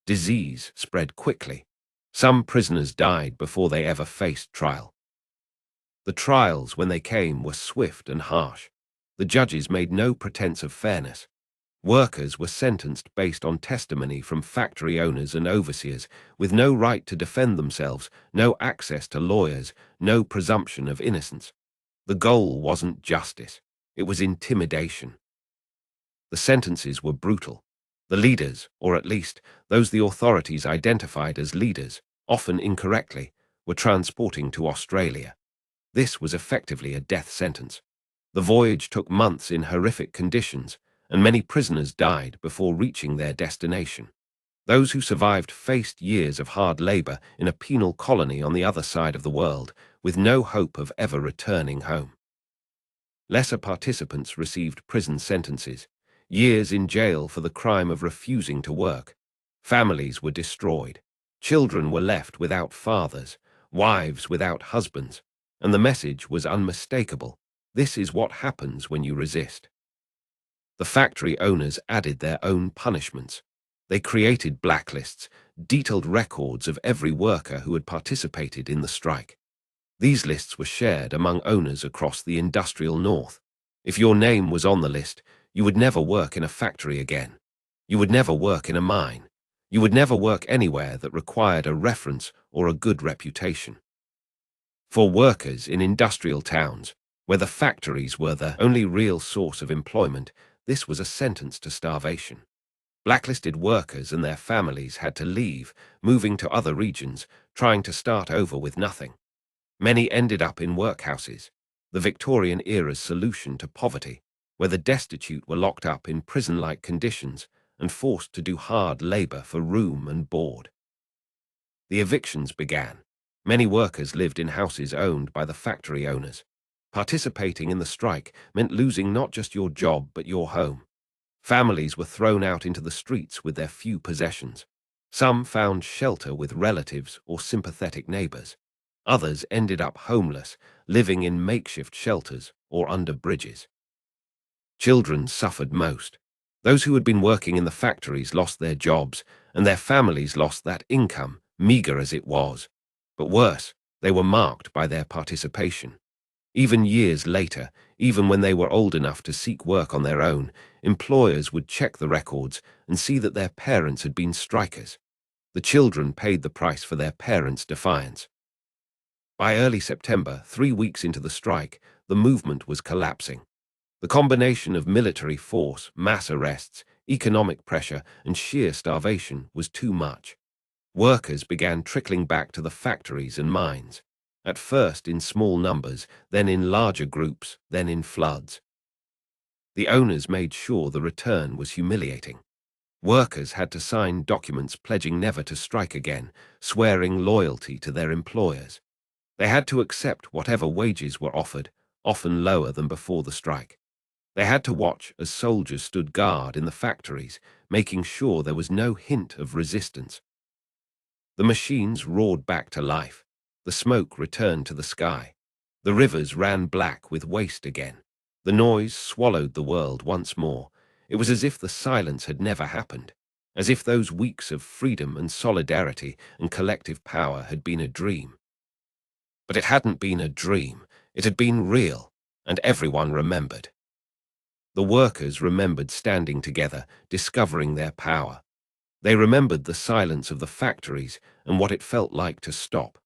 Disease spread quickly. Some prisoners died before they ever faced trial. The trials, when they came, were swift and harsh. The judges made no pretense of fairness. Workers were sentenced based on testimony from factory owners and overseers, with no right to defend themselves, no access to lawyers, no presumption of innocence. The goal wasn't justice, it was intimidation. The sentences were brutal. The leaders, or at least those the authorities identified as leaders, often incorrectly, were transporting to Australia. This was effectively a death sentence. The voyage took months in horrific conditions, and many prisoners died before reaching their destination. Those who survived faced years of hard labor in a penal colony on the other side of the world, with no hope of ever returning home. Lesser participants received prison sentences, years in jail for the crime of refusing to work. Families were destroyed. Children were left without fathers, wives without husbands, and the message was unmistakable: this is what happens when you resist. The factory owners added their own punishments. They created blacklists, detailed records of every worker who had participated in the strike. These lists were shared among owners across the industrial north. If your name was on the list, you would never work in a factory again. You would never work in a mine. You would never work anywhere that required a reference or a good reputation. For workers in industrial towns, where the factories were the only real source of employment, this was a sentence to starvation. Blacklisted workers and their families had to leave, moving to other regions, trying to start over with nothing. Many ended up in workhouses, the Victorian era's solution to poverty, where the destitute were locked up in prison-like conditions and forced to do hard labor for room and board. The evictions began. Many workers lived in houses owned by the factory owners. Participating in the strike meant losing not just your job but your home. Families were thrown out into the streets with their few possessions. Some found shelter with relatives or sympathetic neighbors. Others ended up homeless, living in makeshift shelters or under bridges. Children suffered most. Those who had been working in the factories lost their jobs, and their families lost that income, meager as it was. But worse, they were marked by their participation. Even years later, even when they were old enough to seek work on their own, employers would check the records and see that their parents had been strikers. The children paid the price for their parents' defiance. By early September, 3 weeks into the strike, the movement was collapsing. The combination of military force, mass arrests, economic pressure, and sheer starvation was too much. Workers began trickling back to the factories and mines, at first in small numbers, then in larger groups, then in floods. The owners made sure the return was humiliating. Workers had to sign documents pledging never to strike again, swearing loyalty to their employers. They had to accept whatever wages were offered, often lower than before the strike. They had to watch as soldiers stood guard in the factories, making sure there was no hint of resistance. The machines roared back to life. The smoke returned to the sky. The rivers ran black with waste again. The noise swallowed the world once more. It was as if the silence had never happened, as if those weeks of freedom and solidarity and collective power had been a dream. But it hadn't been a dream. It had been real, and everyone remembered. The workers remembered standing together, discovering their power. They remembered the silence of the factories and what it felt like to stop.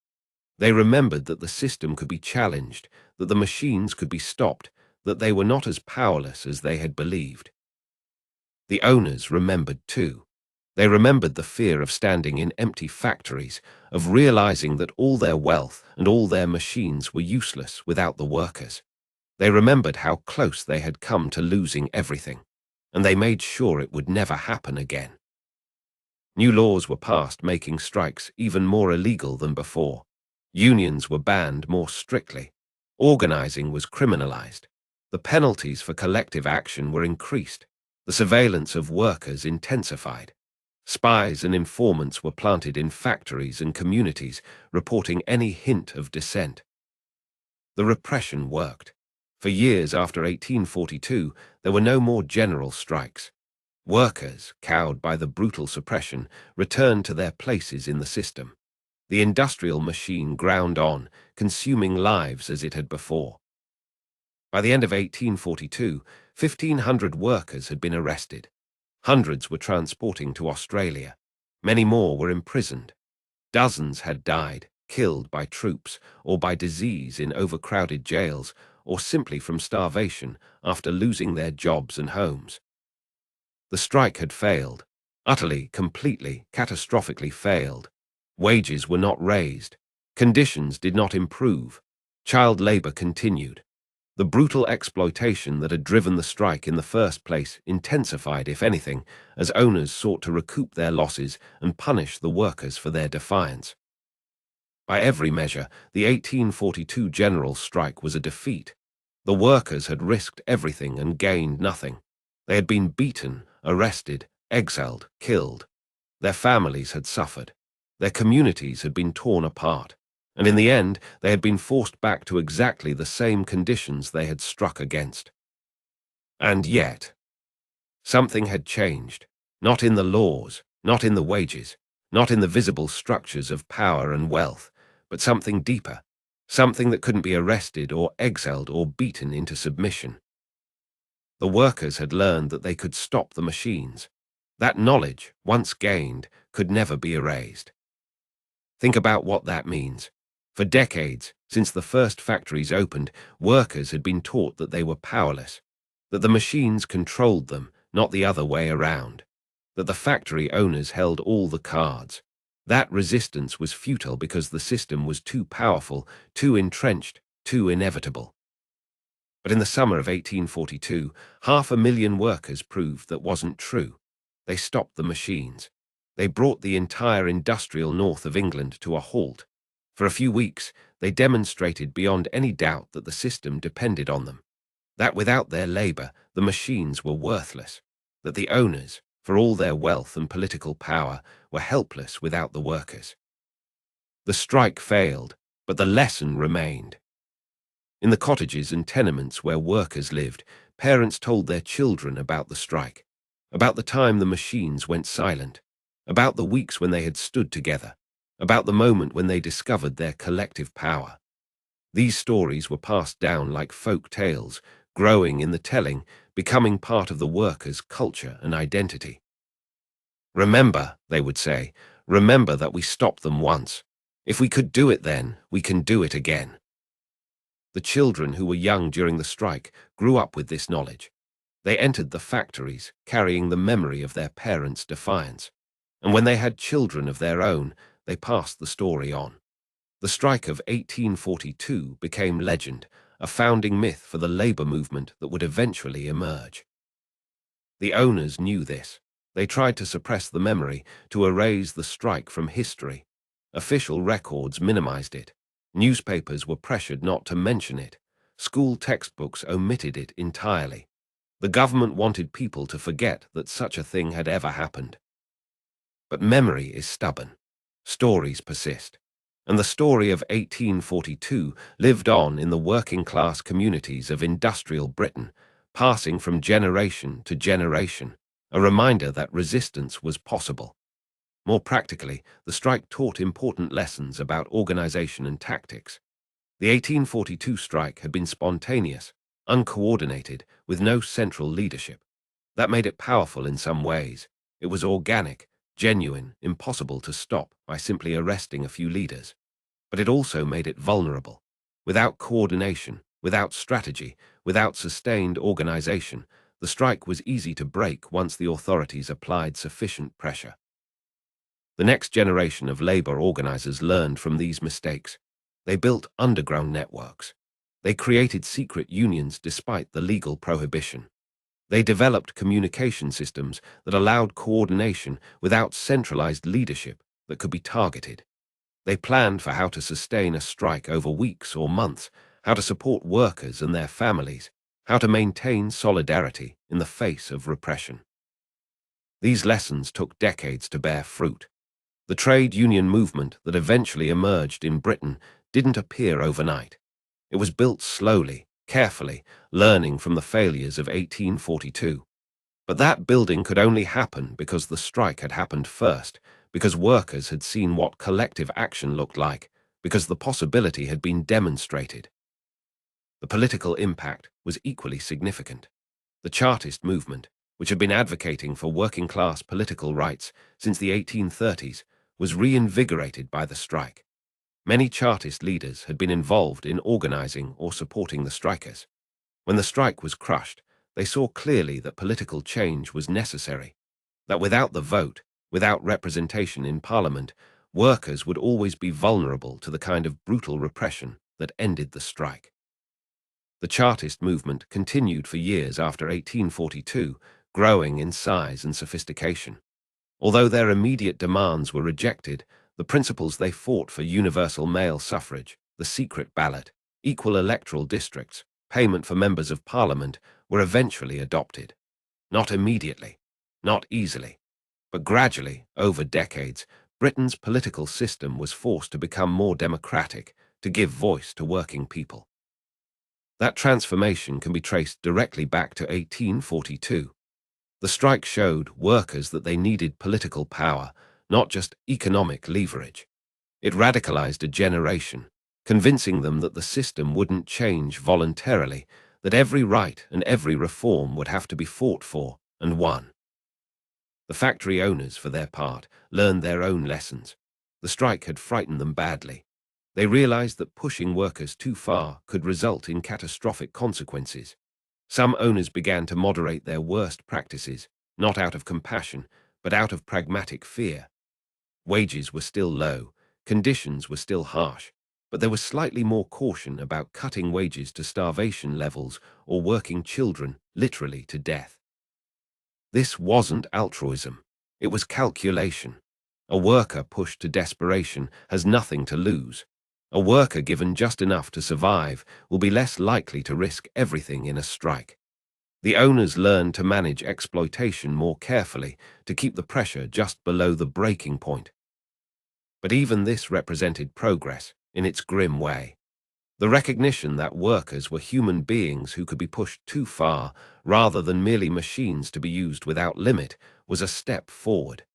They remembered that the system could be challenged, that the machines could be stopped, that they were not as powerless as they had believed. The owners remembered too. They remembered the fear of standing in empty factories, of realizing that all their wealth and all their machines were useless without the workers. They remembered how close they had come to losing everything, and they made sure it would never happen again. New laws were passed making strikes even more illegal than before. Unions were banned more strictly. Organizing was criminalized. The penalties for collective action were increased. The surveillance of workers intensified. Spies and informants were planted in factories and communities, reporting any hint of dissent. The repression worked. For years after 1842, there were no more general strikes. Workers, cowed by the brutal suppression, returned to their places in the system. The industrial machine ground on, consuming lives as it had before. By the end of 1842, 1,500 workers had been arrested. Hundreds were transporting to Australia. Many more were imprisoned. Dozens had died, killed by troops or by disease in overcrowded jails, or simply from starvation after losing their jobs and homes. The strike had failed. Utterly, completely, catastrophically failed. Wages were not raised. Conditions did not improve. Child labor continued. The brutal exploitation that had driven the strike in the first place intensified, if anything, as owners sought to recoup their losses and punish the workers for their defiance. By every measure, the 1842 general strike was a defeat. The workers had risked everything and gained nothing. They had been beaten, arrested, exiled, killed. Their families had suffered. Their communities had been torn apart. And in the end, they had been forced back to exactly the same conditions they had struck against. And yet, something had changed. Not in the laws, not in the wages, not in the visible structures of power and wealth, but something deeper, something that couldn't be arrested or exiled or beaten into submission. The workers had learned that they could stop the machines. That knowledge, once gained, could never be erased. Think about what that means. For decades, since the first factories opened, workers had been taught that they were powerless, that the machines controlled them, not the other way around, that the factory owners held all the cards. That resistance was futile because the system was too powerful, too entrenched, too inevitable. But in the summer of 1842, 500,000 workers proved that wasn't true. They stopped the machines. They brought the entire industrial north of England to a halt. For a few weeks, they demonstrated beyond any doubt that the system depended on them, that without their labor, the machines were worthless, that the owners, for all their wealth and political power, were helpless without the workers. The strike failed, but the lesson remained. In the cottages and tenements where workers lived, parents told their children about the strike, about the time the machines went silent, about the weeks when they had stood together, about the moment when they discovered their collective power. These stories were passed down like folk tales, growing in the telling, becoming part of the workers' culture and identity. Remember, they would say, remember that we stopped them once. If we could do it then, we can do it again. The children who were young during the strike grew up with this knowledge. They entered the factories, carrying the memory of their parents' defiance. And when they had children of their own, they passed the story on. The strike of 1842 became legend, a founding myth for the labor movement that would eventually emerge. The owners knew this. They tried to suppress the memory, to erase the strike from history. Official records minimized it. Newspapers were pressured not to mention it. School textbooks omitted it entirely. The government wanted people to forget that such a thing had ever happened. But memory is stubborn. Stories persist. And the story of 1842 lived on in the working-class communities of industrial Britain, passing from generation to generation, a reminder that resistance was possible. More practically, the strike taught important lessons about organization and tactics. The 1842 strike had been spontaneous, uncoordinated, with no central leadership. That made it powerful in some ways. It was organic, genuine, impossible to stop by simply arresting a few leaders. But it also made it vulnerable. Without coordination, without strategy, without sustained organization, the strike was easy to break once the authorities applied sufficient pressure. The next generation of labor organizers learned from these mistakes. They built underground networks. They created secret unions despite the legal prohibition. They developed communication systems that allowed coordination without centralized leadership that could be targeted. They planned for how to sustain a strike over weeks or months, how to support workers and their families, how to maintain solidarity in the face of repression. These lessons took decades to bear fruit. The trade union movement that eventually emerged in Britain didn't appear overnight. It was built slowly, carefully, learning from the failures of 1842. But that building could only happen because the strike had happened first, because workers had seen what collective action looked like, because the possibility had been demonstrated. The political impact was equally significant. The Chartist movement, which had been advocating for working-class political rights since the 1830s, was reinvigorated by the strike. Many Chartist leaders had been involved in organizing or supporting the strikers. When the strike was crushed, they saw clearly that political change was necessary, that without the vote, without representation in Parliament, workers would always be vulnerable to the kind of brutal repression that ended the strike. The Chartist movement continued for years after 1842, growing in size and sophistication. Although their immediate demands were rejected, the principles they fought for universal male suffrage, the secret ballot, equal electoral districts, payment for members of Parliament were eventually adopted. Not immediately, not easily, but gradually, over decades, Britain's political system was forced to become more democratic, to give voice to working people. That transformation can be traced directly back to 1842. The strike showed workers that they needed political power, not just economic leverage. It radicalized a generation, convincing them that the system wouldn't change voluntarily, that every right and every reform would have to be fought for and won. The factory owners, for their part, learned their own lessons. The strike had frightened them badly. They realized that pushing workers too far could result in catastrophic consequences. Some owners began to moderate their worst practices, not out of compassion, but out of pragmatic fear. Wages were still low, conditions were still harsh, but there was slightly more caution about cutting wages to starvation levels or working children literally to death. This wasn't altruism. It was calculation. A worker pushed to desperation has nothing to lose. A worker given just enough to survive will be less likely to risk everything in a strike. The owners learned to manage exploitation more carefully, to keep the pressure just below the breaking point. But even this represented progress, in its grim way. The recognition that workers were human beings who could be pushed too far, rather than merely machines to be used without limit, was a step forward.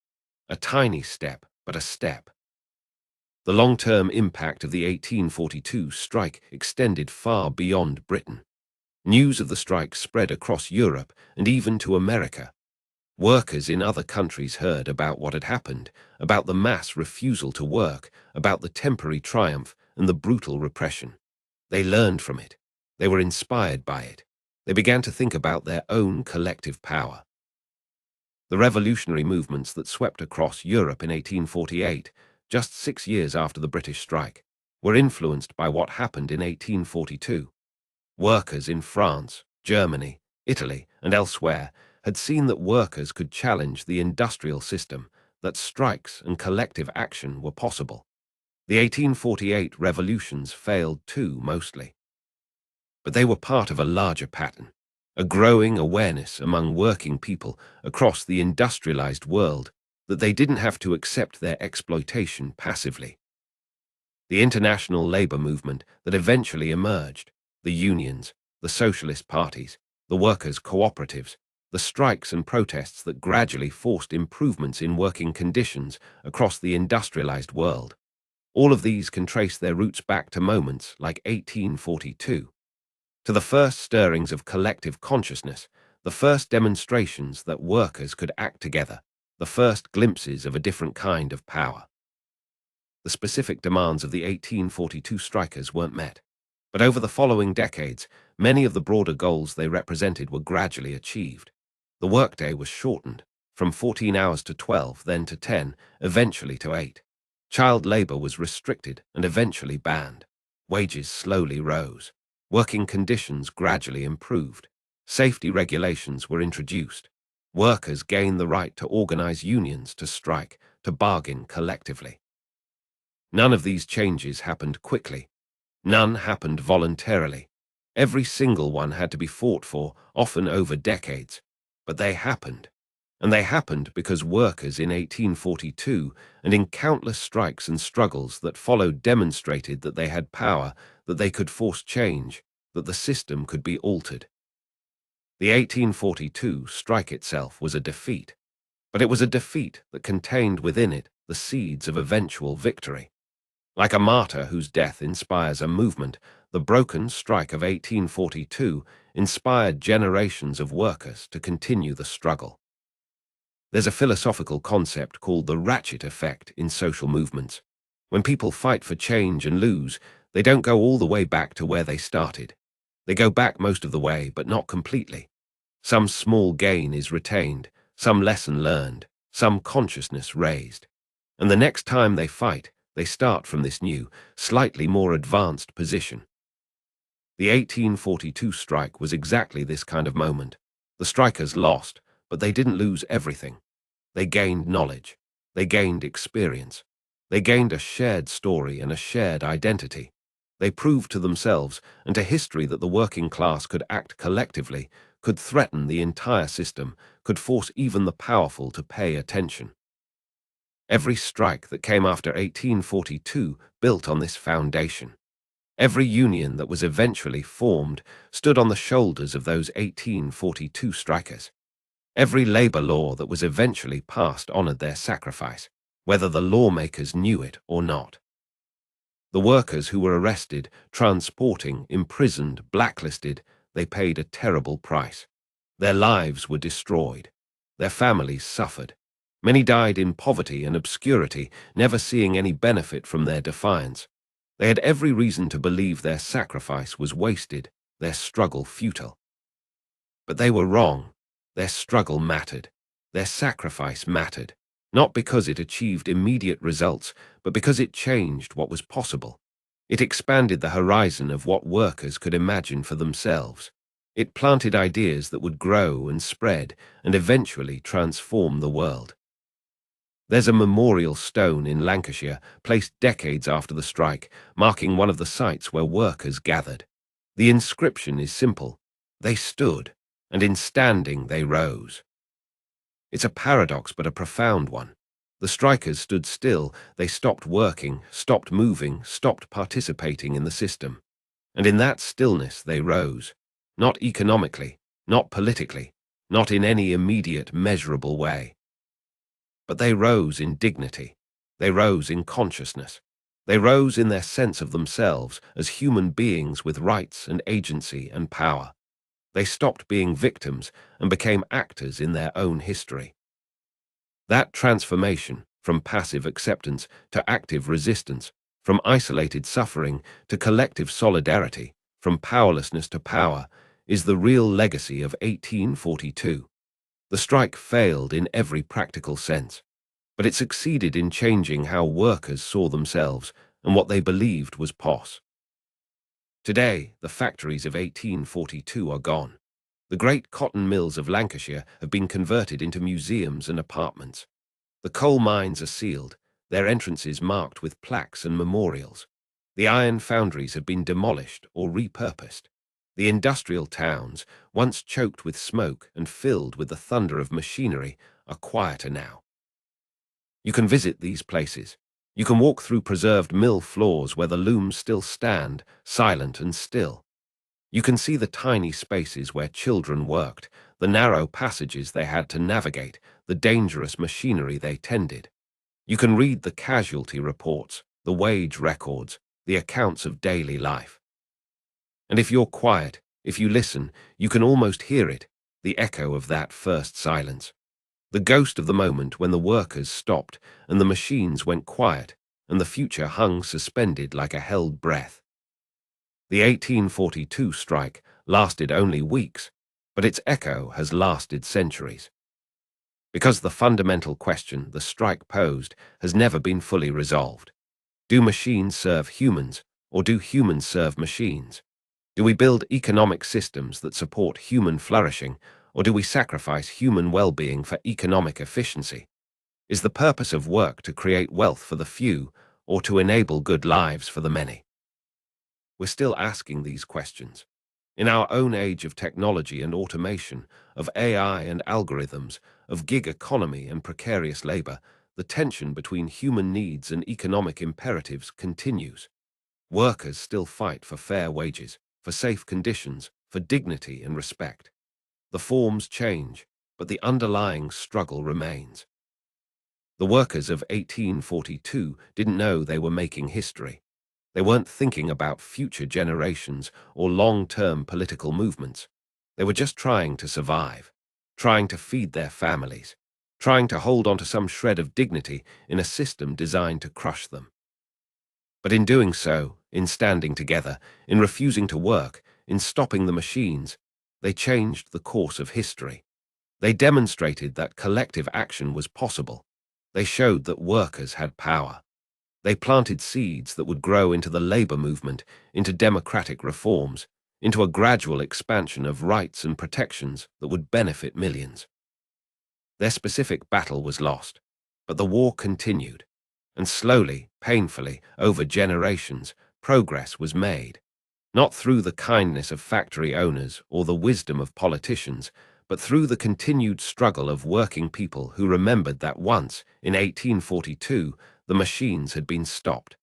A tiny step, but a step. The long-term impact of the 1842 strike extended far beyond Britain. News of the strike spread across Europe and even to America. Workers in other countries heard about what had happened, about the mass refusal to work, about the temporary triumph and the brutal repression. They learned from it. They were inspired by it. They began to think about their own collective power. The revolutionary movements that swept across Europe in 1848, just 6 years after the British strike, were influenced by what happened in 1842. Workers in France, Germany, Italy, and elsewhere had seen that workers could challenge the industrial system, that strikes and collective action were possible. The 1848 revolutions failed too, mostly. But they were part of a larger pattern, a growing awareness among working people across the industrialized world that they didn't have to accept their exploitation passively. The international labor movement that eventually emerged, the unions, the socialist parties, the workers' cooperatives, the strikes and protests that gradually forced improvements in working conditions across the industrialized world. All of these can trace their roots back to moments like 1842, to the first stirrings of collective consciousness, the first demonstrations that workers could act together, the first glimpses of a different kind of power. The specific demands of the 1842 strikers weren't met, but over the following decades, many of the broader goals they represented were gradually achieved. The workday was shortened, from 14 hours to 12, then to 10, eventually to 8. Child labor was restricted and eventually banned. Wages slowly rose. Working conditions gradually improved. Safety regulations were introduced. Workers gained the right to organize unions, to strike, to bargain collectively. None of these changes happened quickly. None happened voluntarily. Every single one had to be fought for, often over decades. But they happened. And they happened because workers in 1842 and in countless strikes and struggles that followed demonstrated that they had power, that they could force change, that the system could be altered. The 1842 strike itself was a defeat, but it was a defeat that contained within it the seeds of eventual victory. Like a martyr whose death inspires a movement, the broken strike of 1842 inspired generations of workers to continue the struggle. There's a philosophical concept called the ratchet effect in social movements. When people fight for change and lose, they don't go all the way back to where they started. They go back most of the way, but not completely. Some small gain is retained, some lesson learned, some consciousness raised. And the next time they fight, they start from this new, slightly more advanced position. The 1842 strike was exactly this kind of moment. The strikers lost, but they didn't lose everything. They gained knowledge. They gained experience. They gained a shared story and a shared identity. They proved to themselves and to history that the working class could act collectively, could threaten the entire system, could force even the powerful to pay attention. Every strike that came after 1842 built on this foundation. Every union that was eventually formed stood on the shoulders of those 1842 strikers. Every labor law that was eventually passed honored their sacrifice, whether the lawmakers knew it or not. The workers who were arrested, transporting, imprisoned, blacklisted, they paid a terrible price. Their lives were destroyed. Their families suffered. Many died in poverty and obscurity, never seeing any benefit from their defiance. They had every reason to believe their sacrifice was wasted, their struggle futile. But they were wrong. Their struggle mattered. Their sacrifice mattered, not because it achieved immediate results, but because it changed what was possible. It expanded the horizon of what workers could imagine for themselves. It planted ideas that would grow and spread and eventually transform the world. There's a memorial stone in Lancashire, placed decades after the strike, marking one of the sites where workers gathered. The inscription is simple. They stood, and in standing they rose. It's a paradox, but a profound one. The strikers stood still, they stopped working, stopped moving, stopped participating in the system. And in that stillness they rose. Not economically, not politically, not in any immediate, measurable way. But they rose in dignity. They rose in consciousness. They rose in their sense of themselves as human beings with rights and agency and power. They stopped being victims and became actors in their own history. That transformation, from passive acceptance to active resistance, from isolated suffering to collective solidarity, from powerlessness to power, is the real legacy of 1842. The strike failed in every practical sense, but it succeeded in changing how workers saw themselves and what they believed was pos. Today, the factories of 1842 are gone. The great cotton mills of Lancashire have been converted into museums and apartments. The coal mines are sealed, their entrances marked with plaques and memorials. The iron foundries have been demolished or repurposed. The industrial towns, once choked with smoke and filled with the thunder of machinery, are quieter now. You can visit these places. You can walk through preserved mill floors where the looms still stand, silent and still. You can see the tiny spaces where children worked, the narrow passages they had to navigate, the dangerous machinery they tended. You can read the casualty reports, the wage records, the accounts of daily life. And if you're quiet, if you listen, you can almost hear it, the echo of that first silence. The ghost of the moment when the workers stopped and the machines went quiet and the future hung suspended like a held breath. The 1842 strike lasted only weeks, but its echo has lasted centuries. Because the fundamental question the strike posed has never been fully resolved. Do machines serve humans, or do humans serve machines? Do we build economic systems that support human flourishing, or do we sacrifice human well-being for economic efficiency? Is the purpose of work to create wealth for the few, or to enable good lives for the many? We're still asking these questions. In our own age of technology and automation, of AI and algorithms, of gig economy and precarious labor, the tension between human needs and economic imperatives continues. Workers still fight for fair wages, for safe conditions, for dignity and respect. The forms change, but the underlying struggle remains. The workers of 1842 didn't know they were making history. They weren't thinking about future generations or long-term political movements. They were just trying to survive, trying to feed their families, trying to hold on to some shred of dignity in a system designed to crush them. But in doing so, in standing together, in refusing to work, in stopping the machines, they changed the course of history. They demonstrated that collective action was possible. They showed that workers had power. They planted seeds that would grow into the labor movement, into democratic reforms, into a gradual expansion of rights and protections that would benefit millions. Their specific battle was lost, but the war continued, and slowly, painfully, over generations, progress was made, not through the kindness of factory owners or the wisdom of politicians, but through the continued struggle of working people who remembered that once, in 1842, the machines had been stopped.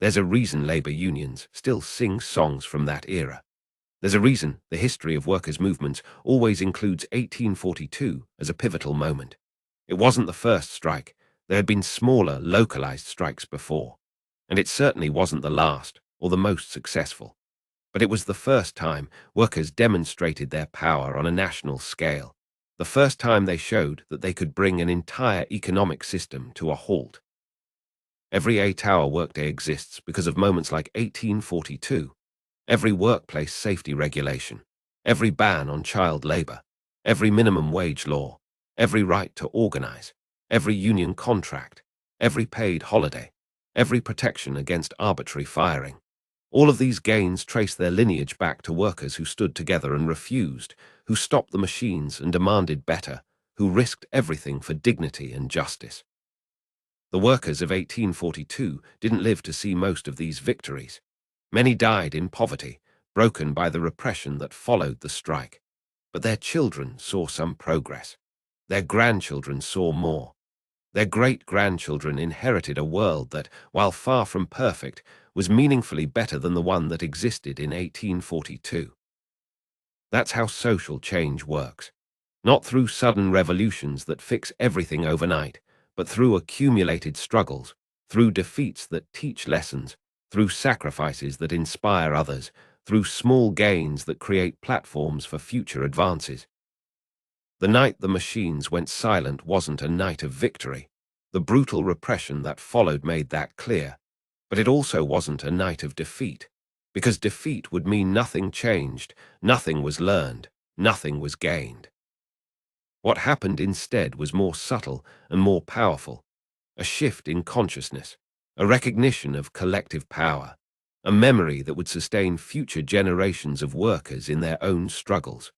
There's a reason labor unions still sing songs from that era. There's a reason the history of workers' movements always includes 1842 as a pivotal moment. It wasn't the first strike. There had been smaller, localized strikes before. And it certainly wasn't the last or the most successful. But it was the first time workers demonstrated their power on a national scale. The first time they showed that they could bring an entire economic system to a halt. Every 8-hour workday exists because of moments like 1842. Every workplace safety regulation, every ban on child labor, every minimum wage law, every right to organize, every union contract, every paid holiday, every protection against arbitrary firing. All of these gains trace their lineage back to workers who stood together and refused, who stopped the machines and demanded better, who risked everything for dignity and justice. The workers of 1842 didn't live to see most of these victories. Many died in poverty, broken by the repression that followed the strike. But their children saw some progress. Their grandchildren saw more. Their great-grandchildren inherited a world that, while far from perfect, was meaningfully better than the one that existed in 1842. That's how social change works. Not through sudden revolutions that fix everything overnight, but through accumulated struggles, through defeats that teach lessons, through sacrifices that inspire others, through small gains that create platforms for future advances. The night the machines went silent wasn't a night of victory. The brutal repression that followed made that clear. But it also wasn't a night of defeat, because defeat would mean nothing changed, nothing was learned, nothing was gained. What happened instead was more subtle and more powerful, a shift in consciousness, a recognition of collective power, a memory that would sustain future generations of workers in their own struggles.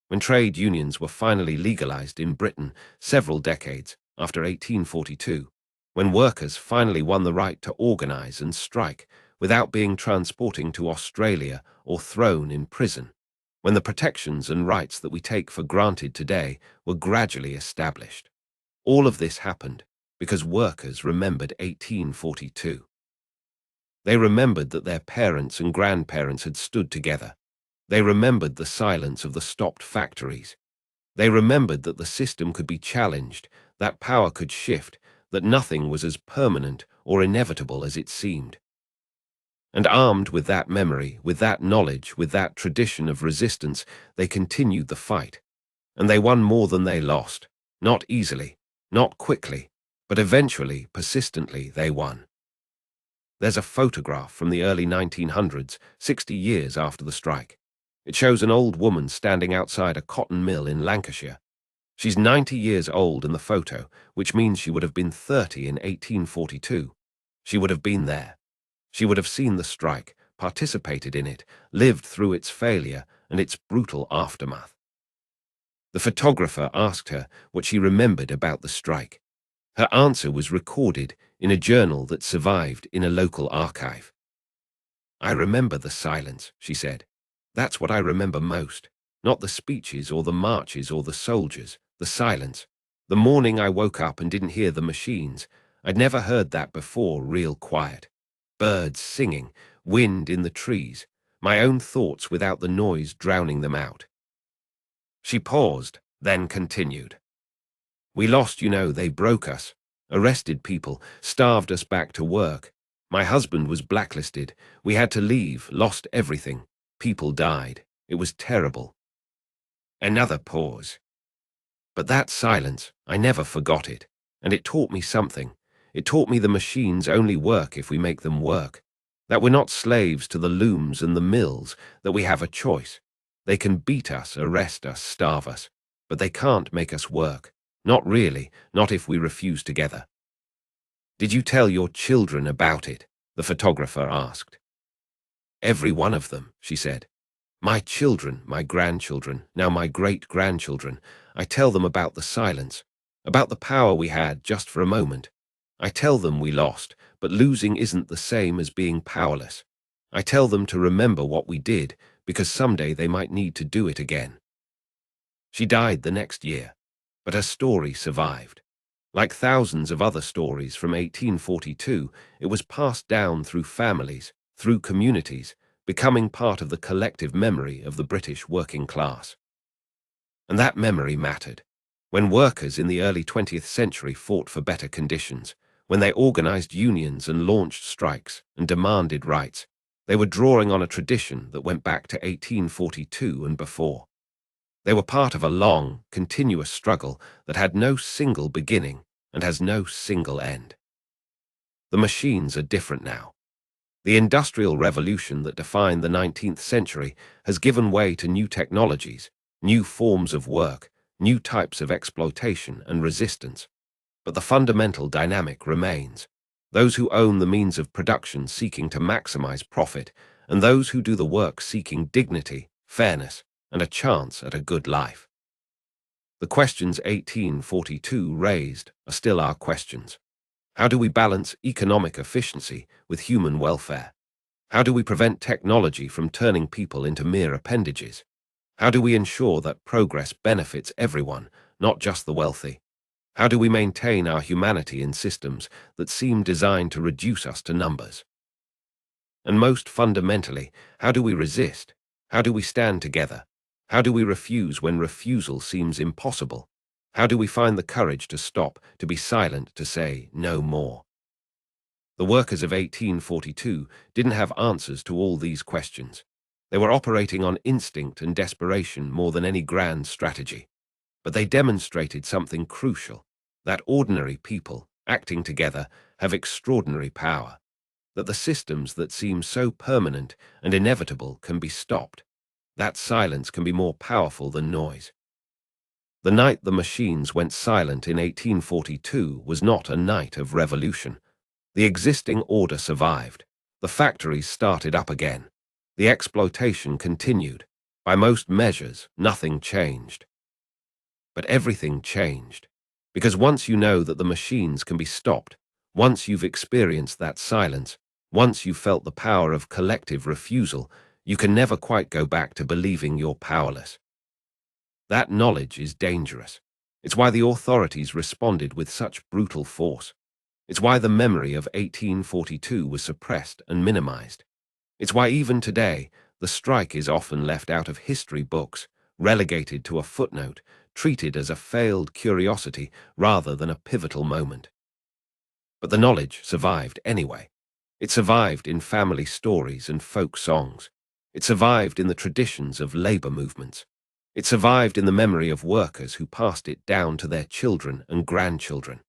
When trade unions were finally legalized in Britain several decades after 1842, when workers finally won the right to organize and strike without being transported to Australia or thrown in prison, when the protections and rights that we take for granted today were gradually established. All of this happened because workers remembered 1842. They remembered that their parents and grandparents had stood together. They remembered the silence of the stopped factories. They remembered that the system could be challenged, that power could shift, that nothing was as permanent or inevitable as it seemed. And armed with that memory, with that knowledge, with that tradition of resistance, they continued the fight. And they won more than they lost. Not easily, not quickly, but eventually, persistently, they won. There's a photograph from the early 1900s, 60 years after the strike. It shows an old woman standing outside a cotton mill in Lancashire. She's 90 years old in the photo, which means she would have been 30 in 1842. She would have been there. She would have seen the strike, participated in it, lived through its failure and its brutal aftermath. The photographer asked her what she remembered about the strike. Her answer was recorded in a journal that survived in a local archive. "I remember the silence," she said. "That's what I remember most. Not the speeches or the marches or the soldiers, the silence. The morning I woke up and didn't hear the machines. I'd never heard that before, real quiet. Birds singing, wind in the trees, my own thoughts without the noise drowning them out." She paused, then continued. "We lost, they broke us, arrested people, starved us back to work. My husband was blacklisted. We had to leave, lost everything. People died. It was terrible." Another pause. "But that silence, I never forgot it. And it taught me something. It taught me the machines only work if we make them work. That we're not slaves to the looms and the mills, that we have a choice. They can beat us, arrest us, starve us, but they can't make us work. Not really, not if we refuse together." "Did you tell your children about it?" the photographer asked. "Every one of them," she said. "My children, my grandchildren, now my great-grandchildren. I tell them about the silence, about the power we had just for a moment. I tell them we lost, but losing isn't the same as being powerless. I tell them to remember what we did, because someday they might need to do it again." She died the next year, but her story survived. Like thousands of other stories from 1842, it was passed down through families, through communities, becoming part of the collective memory of the British working class. And that memory mattered. When workers in the early 20th century fought for better conditions, when they organized unions and launched strikes and demanded rights, they were drawing on a tradition that went back to 1842 and before. They were part of a long, continuous struggle that had no single beginning and has no single end. The machines are different now. The Industrial Revolution that defined the 19th century has given way to new technologies, new forms of work, new types of exploitation and resistance. But the fundamental dynamic remains. Those who own the means of production seeking to maximize profit, and those who do the work seeking dignity, fairness, and a chance at a good life. The questions 1842 raised are still our questions. How do we balance economic efficiency with human welfare? How do we prevent technology from turning people into mere appendages? How do we ensure that progress benefits everyone, not just the wealthy? How do we maintain our humanity in systems that seem designed to reduce us to numbers? And most fundamentally, how do we resist? How do we stand together? How do we refuse when refusal seems impossible? How do we find the courage to stop, to be silent, to say no more? The workers of 1842 didn't have answers to all these questions. They were operating on instinct and desperation more than any grand strategy. But they demonstrated something crucial, that ordinary people, acting together, have extraordinary power, that the systems that seem so permanent and inevitable can be stopped, that silence can be more powerful than noise. The night the machines went silent in 1842 was not a night of revolution. The existing order survived. The factories started up again. The exploitation continued. By most measures, nothing changed. But everything changed. Because once you know that the machines can be stopped, once you've experienced that silence, once you've felt the power of collective refusal, you can never quite go back to believing you're powerless. That knowledge is dangerous. It's why the authorities responded with such brutal force. It's why the memory of 1842 was suppressed and minimized. It's why even today, the strike is often left out of history books, relegated to a footnote, treated as a failed curiosity rather than a pivotal moment. But the knowledge survived anyway. It survived in family stories and folk songs. It survived in the traditions of labor movements. It survived in the memory of workers who passed it down to their children and grandchildren.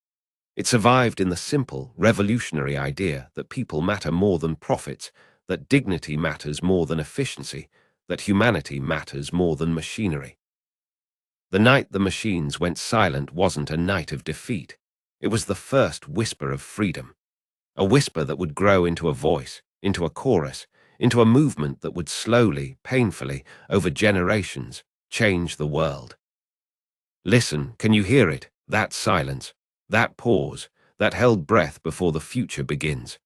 It survived in the simple, revolutionary idea that people matter more than profits, that dignity matters more than efficiency, that humanity matters more than machinery. The night the machines went silent wasn't a night of defeat. It was the first whisper of freedom. A whisper that would grow into a voice, into a chorus, into a movement that would slowly, painfully, over generations, change the world. Listen, can you hear it? That silence, that pause, that held breath before the future begins.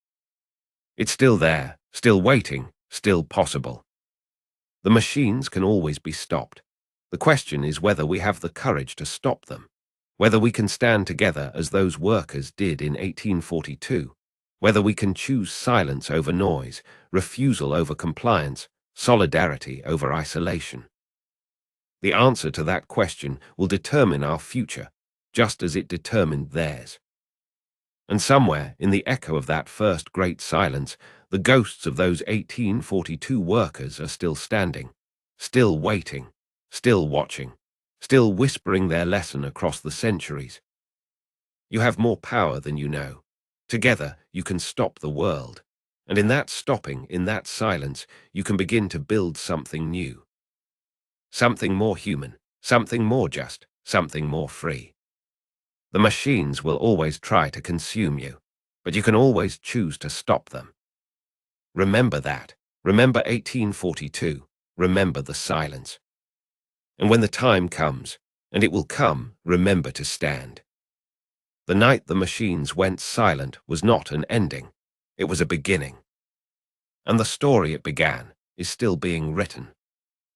It's still there, still waiting, still possible. The machines can always be stopped. The question is whether we have the courage to stop them, whether we can stand together as those workers did in 1842, whether we can choose silence over noise, refusal over compliance, solidarity over isolation. The answer to that question will determine our future, just as it determined theirs. And somewhere, in the echo of that first great silence, the ghosts of those 1842 workers are still standing, still waiting, still watching, still whispering their lesson across the centuries. You have more power than you know. Together, you can stop the world. And in that stopping, in that silence, you can begin to build something new. Something more human, something more just, something more free. The machines will always try to consume you, but you can always choose to stop them. Remember that. Remember 1842. Remember the silence. And when the time comes, and it will come, remember to stand. The night the machines went silent was not an ending. It was a beginning. And the story it began is still being written.